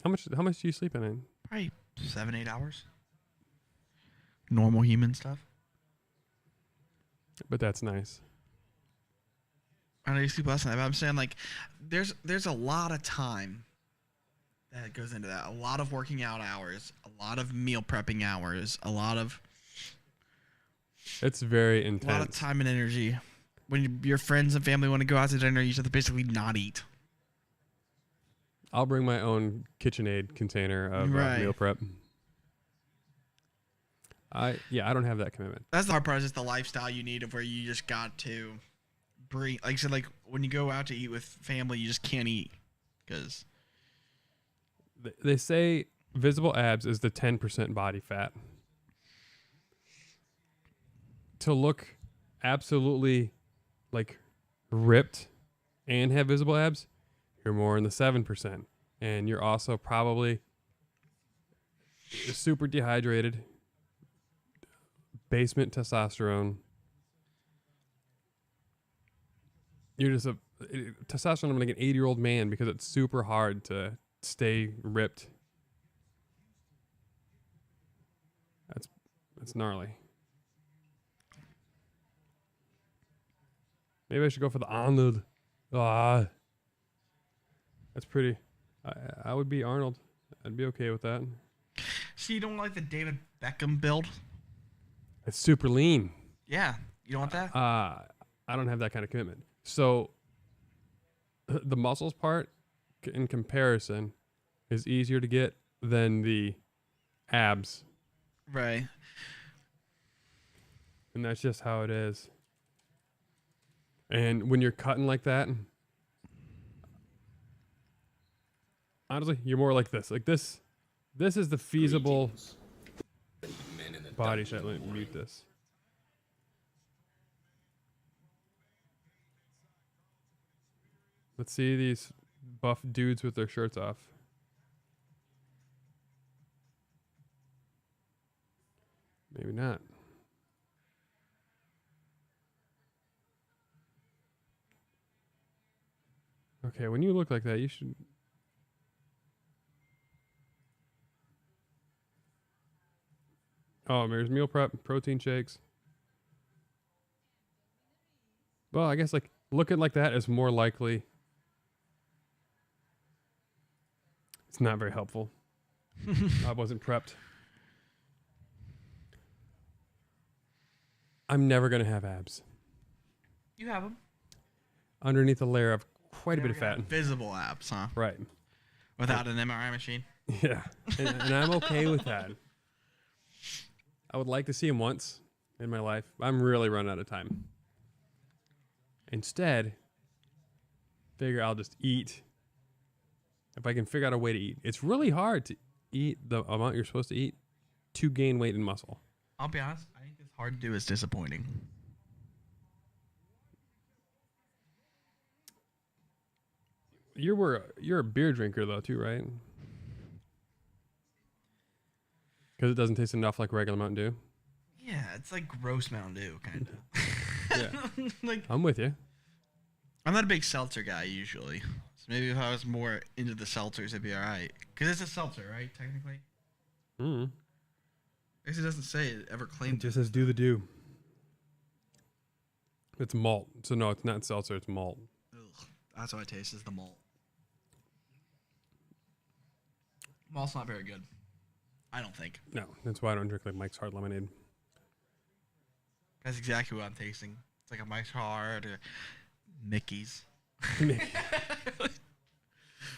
How much do you sleep in? Probably 7-8 hours. Normal human stuff. But that's nice. I know you sleep less than that, but I'm saying like there's a lot of time that goes into that. A lot of working out hours, a lot of meal prepping hours, a lot of It's very intense. A lot of time and energy. When your friends and family want to go out to dinner, you have to basically not eat. I'll bring my own KitchenAid container of meal prep. I don't have that commitment. That's the hard part. Is just the lifestyle you need of where you just got to bring. Like I said, like when you go out to eat with family, you just can't eat because They say visible abs is the 10% body fat. To look absolutely like ripped and have visible abs, you're more in the 7%. And you're also probably super dehydrated, basement testosterone. You're just testosterone. I'm like an 80-year-old man because it's super hard to stay ripped. That's gnarly. Maybe I should go for the Arnold. That's pretty. I would be Arnold. I'd be okay with that. So you don't like the David Beckham build? It's super lean. Yeah, you don't want that? I don't have that kind of commitment. So the muscles part, in comparison, is easier to get than the abs, Right. and that's just how it is. And when you're cutting like that, honestly, you're more like this. Like this. This is the feasible body shape. Let me mute this. Let's see these buff dudes with their shirts off. Maybe not. Okay, when you look like that, you should... Oh, there's meal prep, protein shakes. Well, I guess like looking like that is more likely. It's not very helpful. I wasn't prepped. I'm never going to have abs. You have them. Underneath a layer of quite a bit of fat. Visible abs, huh? Right. Without an MRI machine. Yeah. And I'm okay with that. I would like to see him once in my life. I'm really running out of time. Instead, figure I'll just eat. If I can figure out a way to eat. It's really hard to eat the amount you're supposed to eat to gain weight and muscle. I'll be honest. I think it's hard to do. It's disappointing. You're a beer drinker though too, right? Because it doesn't taste enough like regular Mountain Dew. Yeah, it's like gross Mountain Dew, kind of. Yeah. Like I'm with you. I'm not a big seltzer guy usually. So maybe if I was more into the seltzers, it'd be all right. Because it's a seltzer, right? Technically. Mm. I guess it doesn't say it ever It claimed. just says do the do. It's malt. So no, it's not seltzer, it's malt. Ugh, that's what I taste is the malt. Malt's not very good. I don't think. No, that's why I don't drink like Mike's Hard Lemonade. That's exactly what I'm tasting. It's like a Mike's Hard or Mickey's. I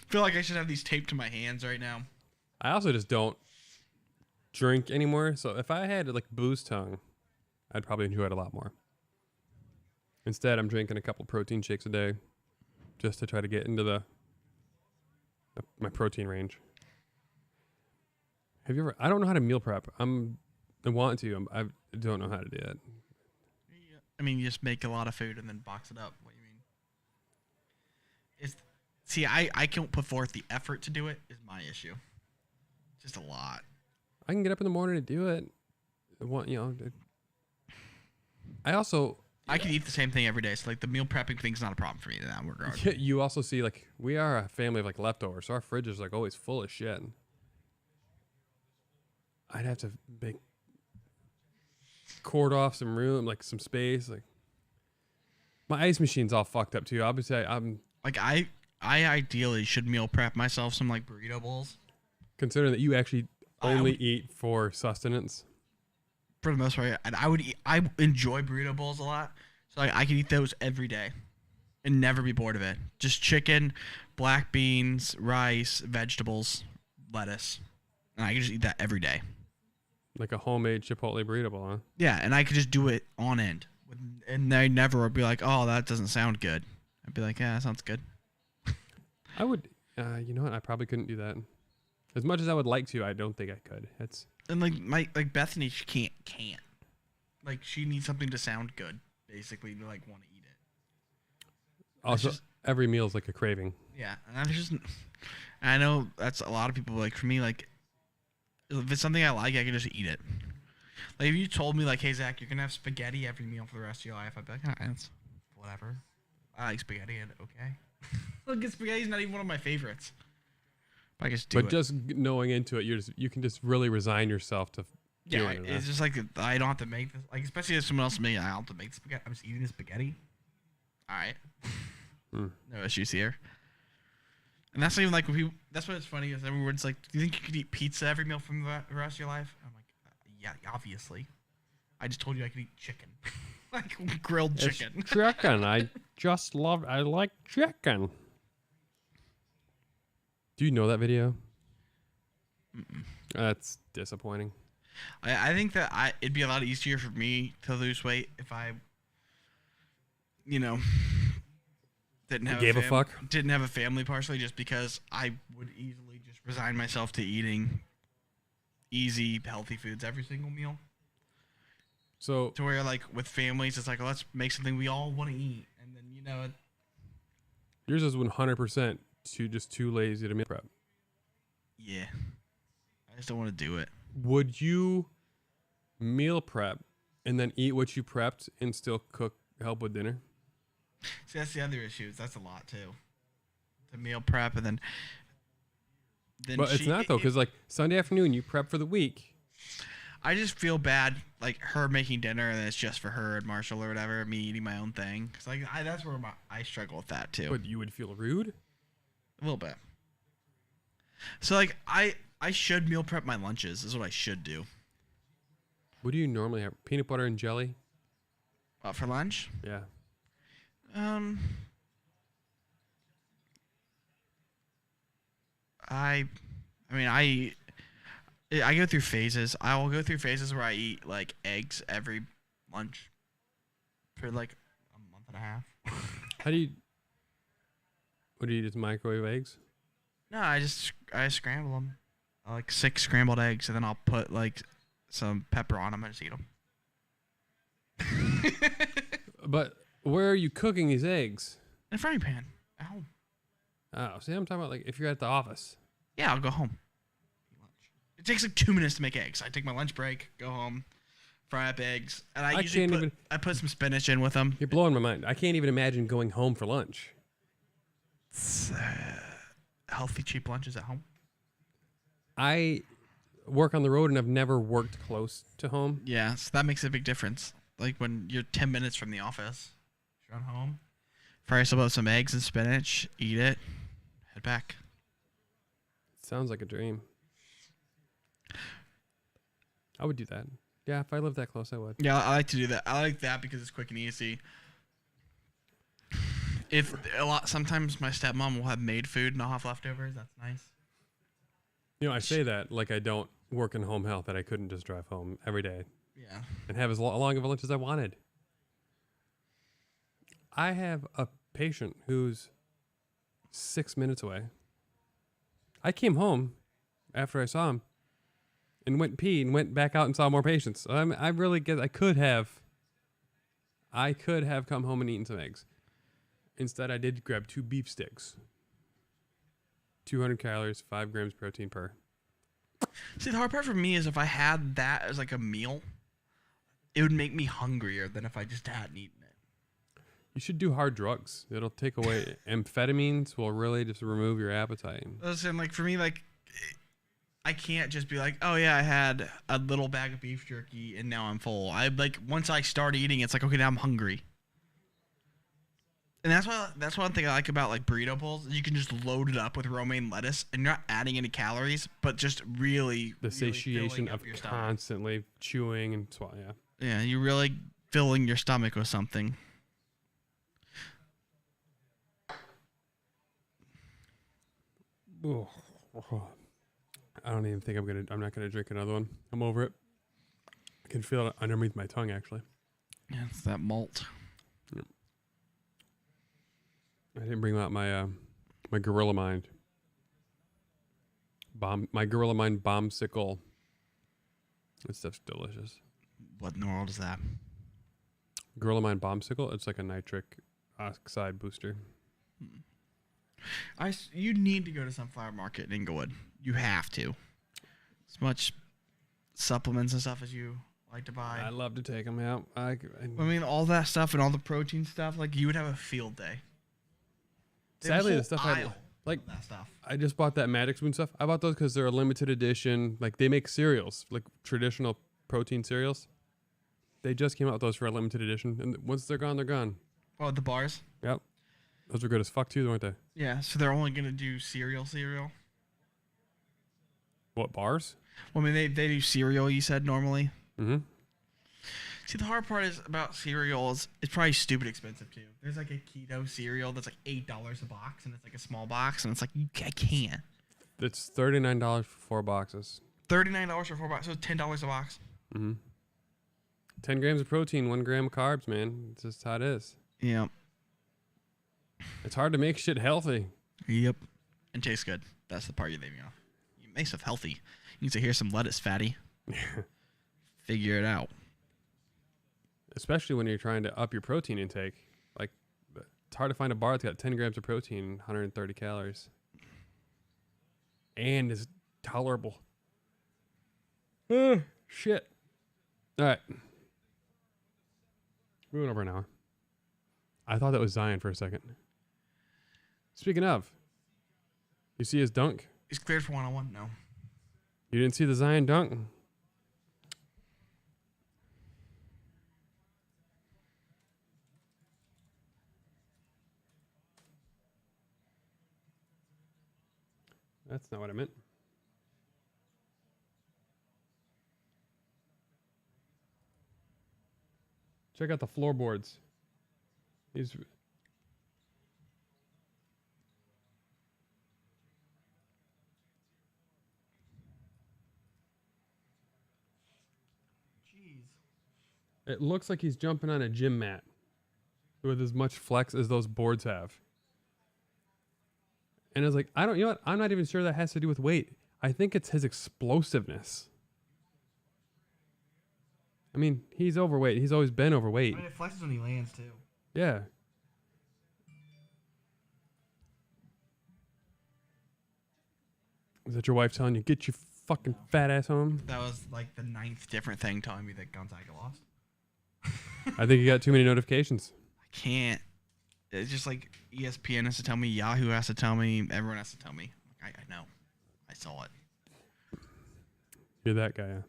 feel like I should have these taped to my hands right now. I also just don't drink anymore. So if I had like booze tongue, I'd probably enjoy it a lot more. Instead, I'm drinking a couple protein shakes a day just to try to get into my protein range. Have you ever? I don't know how to meal prep. I want to. I don't know how to do it. I mean, you just make a lot of food and then box it up. What do you mean? I can't put forth the effort to do it. Is my issue. Just a lot. I can get up in the morning to do it. I can eat the same thing every day. So like the meal prepping thing's not a problem for me in that regard. You also see like we are a family of like leftovers, so our fridge is like always full of shit. I'd have to cord off some room, like some space. Like my ice machine's all fucked up too. Obviously, I'm like I ideally should meal prep myself some like burrito bowls. Considering that you actually only eat for sustenance. For the most part, and I enjoy burrito bowls a lot, so I could eat those every day and never be bored of it. Just chicken, black beans, rice, vegetables, lettuce, and I could just eat that every day. Like a homemade Chipotle burrito bowl, huh? Yeah, and I could just do it on end, and I never would be like, "Oh, that doesn't sound good." I'd be like, "Yeah, that sounds good." I would, you know what? I probably couldn't do that. As much as I would like to, I don't think I could. And like Bethany, she can't. Like she needs something to sound good, basically, to like want to eat it. Also, every meal is like a craving. Yeah, and I know that's a lot of people. Like for me, like if it's something I like, I can just eat it. Like if you told me like, "Hey Zach, you're gonna have spaghetti every meal for the rest of your life," I'd be like, "It's whatever. I like spaghetti, and okay." Look, spaghetti's not even one of my favorites. I just do it. Just knowing into it, you can just really resign yourself to doing it. It's just like I don't have to make this. Like especially if someone else made, I don't have to make the spaghetti. I'm just eating the spaghetti. All right, no issues here. And that's not even like when people. That's what it's funny is everyone's like, "Do you think you could eat pizza every meal from the rest of your life?" I'm like, "Yeah, obviously." I just told you I could eat chicken, like grilled chicken. It's chicken. I like chicken. Do you know that video? Mm-mm. That's disappointing. I think that it'd be a lot easier for me to lose weight if I, didn't have a family, partially just because I would easily just resign myself to eating easy, healthy foods every single meal. So to where like with families, it's like, let's make something we all want to eat, and then yours is 100% too lazy to meal prep. Yeah, I just don't want to do it. Would you meal prep and then eat what you prepped and still help with dinner? See, that's the other issue. That's a lot too. To meal prep and then. But it's not though, because like Sunday afternoon you prep for the week. I just feel bad, like her making dinner and it's just for her and Marshall or whatever. Me eating my own thing, because like that's where I struggle with that too. But you would feel rude. A little bit. So like I should meal prep my lunches. Is what I should do. What do you normally have? Peanut butter and jelly? For lunch? Yeah. I go through phases. I will go through phases where I eat like eggs every lunch for like a month and a half. What do you just microwave eggs? No, I scramble them. I like 6 scrambled eggs, and then I'll put like some pepper on them and just eat them. But where are you cooking these eggs? In a frying pan at home. Oh, see, I'm talking about like if you're at the office. Yeah, I'll go home. It takes like 2 minutes to make eggs. I take my lunch break, go home, fry up eggs, and I usually put some spinach in with them. You're blowing my mind. I can't even imagine going home for lunch. It's, healthy, cheap lunches at home. I work on the road and I've never worked close to home. Yeah, so that makes a big difference. Like when you're 10 minutes from the office, you're on home, fry yourself up some eggs and spinach, eat it, head back. Sounds like a dream. I would do that. Yeah, if I lived that close, I would. Yeah, I like to do that. I like that because it's quick and easy. If sometimes my stepmom will have made food and I'll have leftovers. That's nice. You know, I say that like I don't work in home health, that I couldn't just drive home every day Yeah. and have as long of a lunch as I wanted. I have a patient who's 6 minutes away. I came home after I saw him and went pee and went back out and saw more patients. I really guess I could have come home and eaten some eggs. Instead, I did grab 2 beef sticks. 200 calories, 5 grams protein per. See, the hard part for me is if I had that as like a meal, it would make me hungrier than if I just hadn't eaten it. You should do hard drugs. It'll take away amphetamines. Will really just remove your appetite. Listen, like for me, like I can't just be like, oh yeah, I had a little bag of beef jerky and now I'm full. I like once I start eating, it's like okay, now I'm hungry. And that's one thing I like about like burrito bowls. You can just load it up with romaine lettuce, and you're not adding any calories, but just really The really satiation filling of up your stomach. constantly chewing and swallowing. Yeah. Yeah, you're really filling your stomach with something. Ugh. I don't even think I'm not gonna drink another one. I'm over it. I can feel it underneath my tongue actually. Yeah, it's that malt. I didn't bring out my my Gorilla Mind bombsicle. This stuff's delicious. What in the world is that? Gorilla Mind bombsicle. It's like a nitric oxide booster. You need to go to Sunflower Market in Inglewood. You have to. As much supplements and stuff as you like to buy. I love to take them out. I mean, all that stuff and all the protein stuff, like you would have a field day. Sadly, the stuff I like, that stuff. I just bought that Magic Spoon stuff. I bought those because they're a limited edition. Like they make cereals, like traditional protein cereals. They just came out with those for a limited edition, and once they're gone, they're gone. Oh, the bars? Yep, those were good as fuck too, weren't they? Yeah, so they're only gonna do cereal. What bars? Well, I mean, they do cereal. You said normally. Mm-hmm. See, the hard part is about cereals. It's probably stupid expensive too. There's like a keto cereal that's like $8 a box, and it's like a small box, and it's like I can't. It's $39 for 4 boxes. $39 for 4 boxes, so $10 a box. Mm-hmm. 10 grams of protein, 1 gram of carbs, man. It's just how it is. Yep. It's hard to make shit healthy. Yep. And tastes good. That's the part you're leaving off. You make stuff healthy. You need to hear some lettuce, fatty. Figure it out. Especially when you're trying to up your protein intake. Like, it's hard to find a bar that's got 10 grams of protein and 130 calories. And is tolerable. Shit. All right. We went over an hour. I thought that was Zion for a second. Speaking of, you see his dunk? He's cleared for one-on-one? No. You didn't see the Zion dunk? That's not what I meant. Check out the floorboards. These. Jeez. It looks like he's jumping on a gym mat with as much flex as those boards have. And I was like, you know what? I'm not even sure that has to do with weight. I think it's his explosiveness. I mean, he's overweight. He's always been overweight. I mean, it flexes when he lands, too. Yeah. Is that your wife telling you, get your fucking fat ass home? That was like the 9th different thing telling me that Gonzaga lost. I think you got too many notifications. I can't. It's just like ESPN has to tell me, Yahoo has to tell me, everyone has to tell me. I know. I saw it. You're that guy, yeah.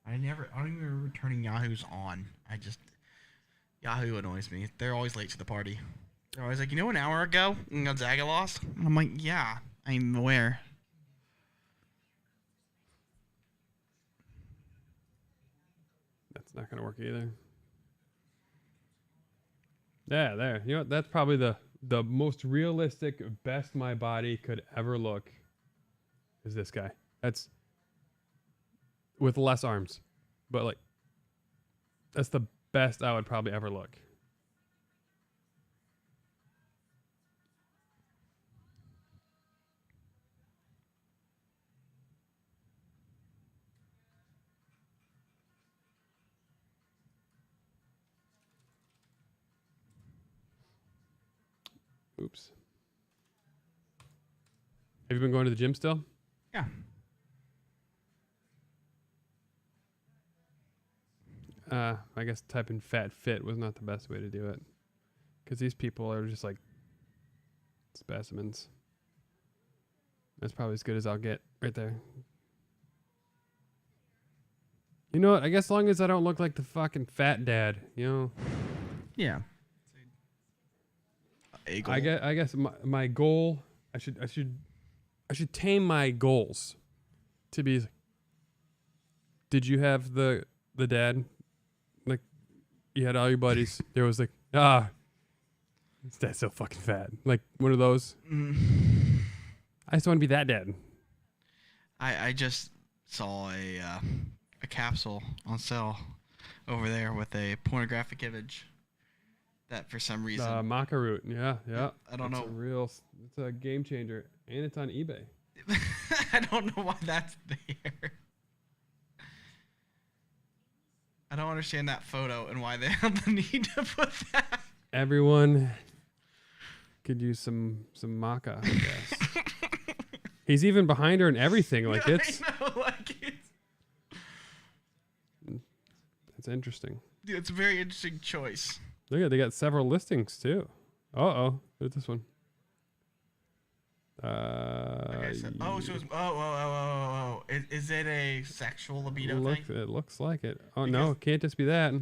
I don't even remember turning Yahoo's on. Yahoo annoys me. They're always late to the party. They're always like, you know, an hour ago Gonzaga lost? And I'm like, yeah, I'm aware. That's not going to work either. Yeah, there. You know what? That's probably the most realistic, best my body could ever look. Is this guy? That's with less arms, but like that's the best I would probably ever look. Oops. Have you been going to the gym still? Yeah. I guess typing fat fit was not the best way to do it. Because these people are just like specimens. That's probably as good as I'll get right there. You know what? I guess as long as I don't look like the fucking fat dad, you know? Yeah. I guess my goal, I should tame my goals to be. Did you have the dad? Like, you had all your buddies. There was like, this dad's so fucking fat. Like one of those. I just want to be that dad. I just saw a capsule on sale over there with a pornographic image. That for some reason. Maca root. Yeah. I don't know. It's a game changer. And it's on eBay. I don't know why that's there. I don't understand that photo and why they have the need to put that. Everyone could use some maca, I guess. He's even behind her and everything. Like it's. I know, like it's interesting. Dude, it's a very interesting choice. Look at, they got several listings too. Look at this one. Okay, so, Is it a sexual libido thing? It looks like it. Oh, no, it can't just be that.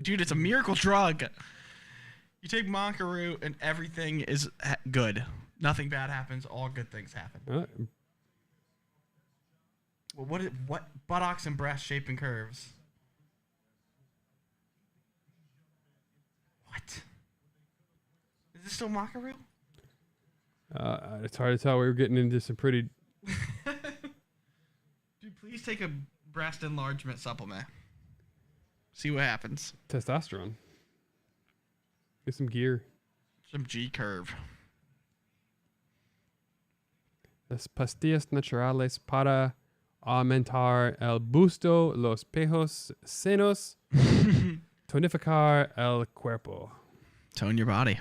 Dude, it's a miracle drug. You take Monka root and everything is good. Nothing bad happens. All good things happen. Well, what buttocks and breast shape and curves? What? Is this still Monka root? It's hard to tell. We were getting into some pretty. Dude, please take a breast enlargement supplement. See what happens. Testosterone. Get some gear. Some G curve. Las pastillas naturales para aumentar el busto, los pechos, senos, tonificar el cuerpo. Tone your body.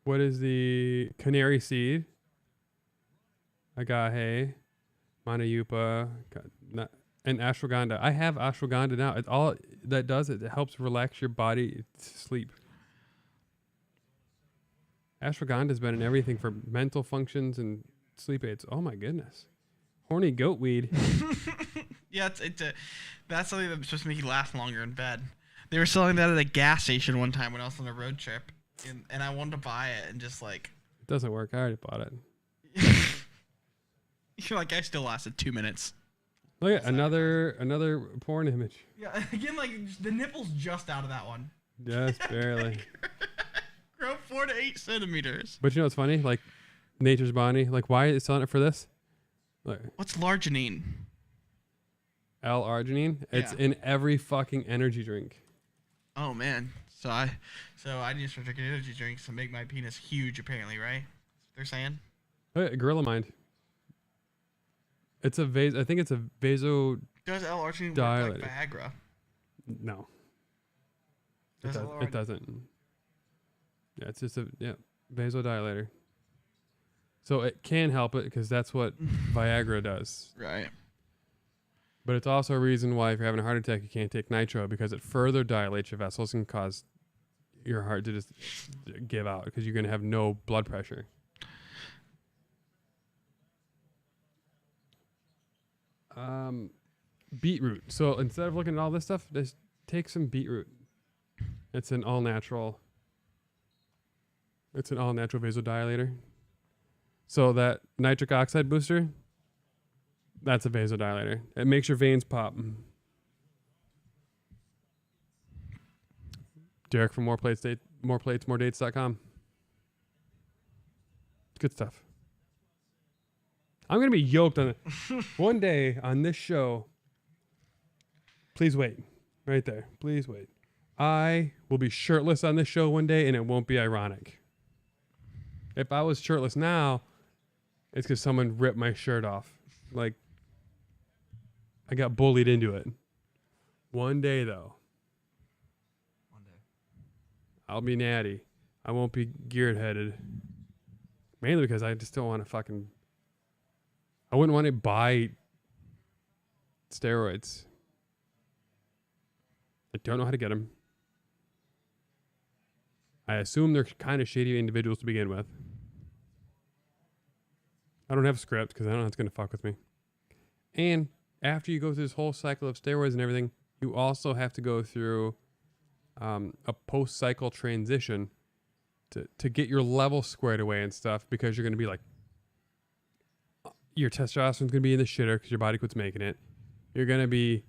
What is the canary seed? Agahe, manayupa, and ashwagandha. I have ashwagandha now. It's all that does. It helps relax your body to sleep. Ashwagandha has been in everything for mental functions and sleep aids. Oh my goodness. Horny goat weed. Yeah, that's something that's supposed to make you last longer in bed. They were selling that at a gas station one time when I was on a road trip, and I wanted to buy it and just like. It doesn't work. I already bought it. You're like, I still lasted 2 minutes. Look at another porn image. Yeah, again, like the nipples just out of that one. Just barely. Grow 4 to 8 centimeters. But you know what's funny? Like Nature's Bonnie. Like, why is it selling it for this? Like, What's Larginine? L-arginine. It's in every fucking energy drink. Oh man. So I need to start drinking energy drinks to make my penis huge. Apparently, right? They're saying. Gorilla Mind. It's a I think it's a vaso. Does L-arginine work like Viagra? No. Does it doesn't. Yeah, it's just a vasodilator. So it can help it because that's what Viagra does. Right. But it's also a reason why if you're having a heart attack, you can't take nitro because it further dilates your vessels and cause your heart to just give out because you're going to have no blood pressure. Beetroot. So instead of looking at all this stuff, just take some beetroot. It's an all-natural vasodilator. So that nitric oxide booster, that's a vasodilator. It makes your veins pop. Derek from moreplates.com. Good stuff. I'm going to be yoked on it. One day on this show, please wait. Right there. Please wait. I will be shirtless on this show one day, and it won't be ironic. If I was shirtless now, it's because someone ripped my shirt off. Like, I got bullied into it. One day, though. One day. I'll be natty. I won't be geared-headed. Mainly because I just don't want to fucking... I wouldn't want to buy steroids. I don't know how to get them. I assume they're kind of shady individuals to begin with. I don't have a script because I don't know it's going to fuck with me. And after you go through this whole cycle of steroids and everything, you also have to go through a post-cycle transition to get your level squared away and stuff, because you're going to be like, your testosterone's going to be in the shitter because your body quits making it. You're going to be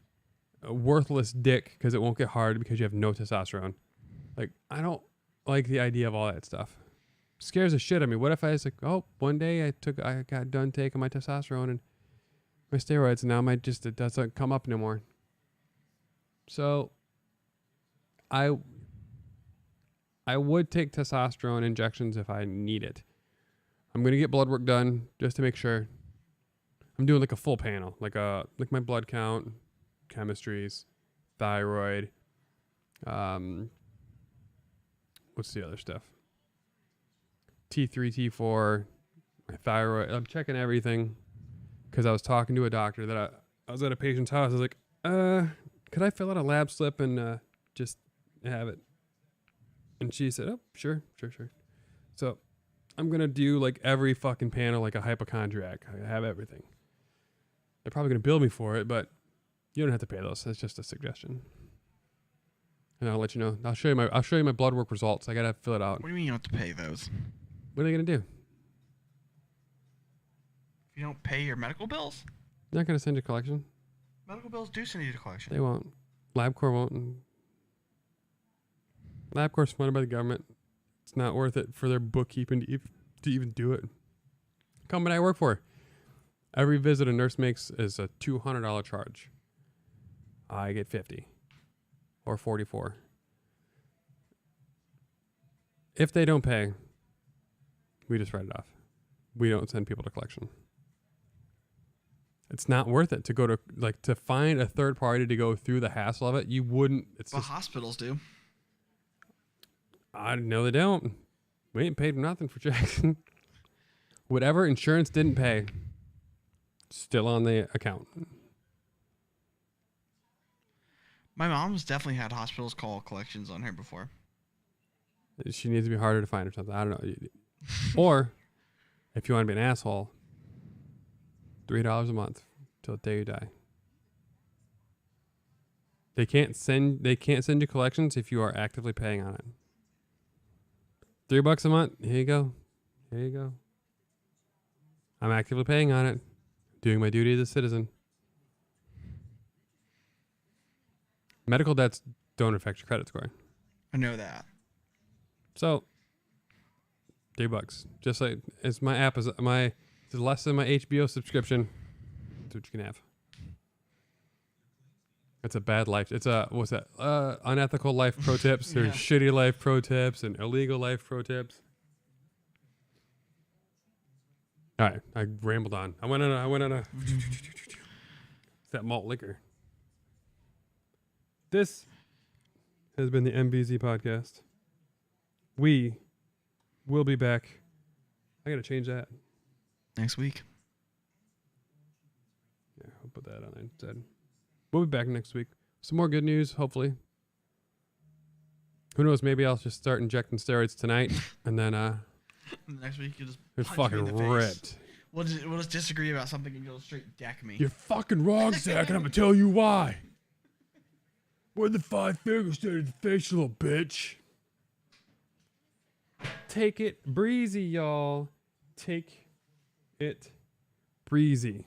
a worthless dick because it won't get hard because you have no testosterone. Like, I don't like the idea of all that stuff. Scares the shit out of me. What if I was like, oh, one day I got done taking my testosterone and my steroids, and now it doesn't come up anymore. So I would take testosterone injections if I need it. I'm going to get blood work done just to make sure. I'm doing like a full panel, like my blood count, chemistries, thyroid, what's the other stuff? T3, T4, my thyroid. I'm checking everything because I was talking to a doctor that I was at a patient's house. I was like, could I fill out a lab slip and just have it? And she said, oh, sure. So I'm going to do like every fucking panel like a hypochondriac. I have everything. They're probably going to bill me for it, but you don't have to pay those. That's just a suggestion. And I'll let you know. I'll show you my blood work results. I got to fill it out. What do you mean you don't have to pay those? What are they going to do? If you don't pay your medical bills? They're not going to send you a collection. Medical bills do send you to collection. They won't. LabCorp won't. And LabCorp's funded by the government. It's not worth it for their bookkeeping to even do it. Company I work for. Every visit a nurse makes is a $200 charge. I get 50 or 44. If they don't pay, we just write it off. We don't send people to collection. It's not worth it to go to find a third party to go through the hassle of it. You wouldn't. But hospitals do. I know they don't. We ain't paid nothing for Jackson. Whatever insurance didn't pay, still on the account. My mom's definitely had hospitals call collections on her before. She needs to be harder to find or something. I don't know. Or, if you want to be an asshole, $3 a month till the day you die. They can't send you collections if you are actively paying on it. $3 a month. Here you go. I'm actively paying on it. Doing my duty as a citizen. Medical debts don't affect your credit score. I know that. So, $3. Just like it's my app is it's less than my HBO subscription. That's what you can have. It's a bad life. It's a what's that? Unethical life pro tips. There's shitty life pro tips and illegal life pro tips. All right, I rambled on. I went on a. It's that malt liquor. This has been the MVZ podcast. We will be back. I gotta change that. Next week. Yeah, I'll put that on there instead. We'll be back next week. Some more good news, hopefully. Who knows? Maybe I'll just start injecting steroids tonight, and then next week you just it's punch me in fucking the face. ripped. We'll just disagree about something and you'll straight deck me. You're fucking wrong, Zach, and I'm gonna tell you why. Where the 5 fingers to the face, you little bitch. Take it breezy, y'all. Take it breezy.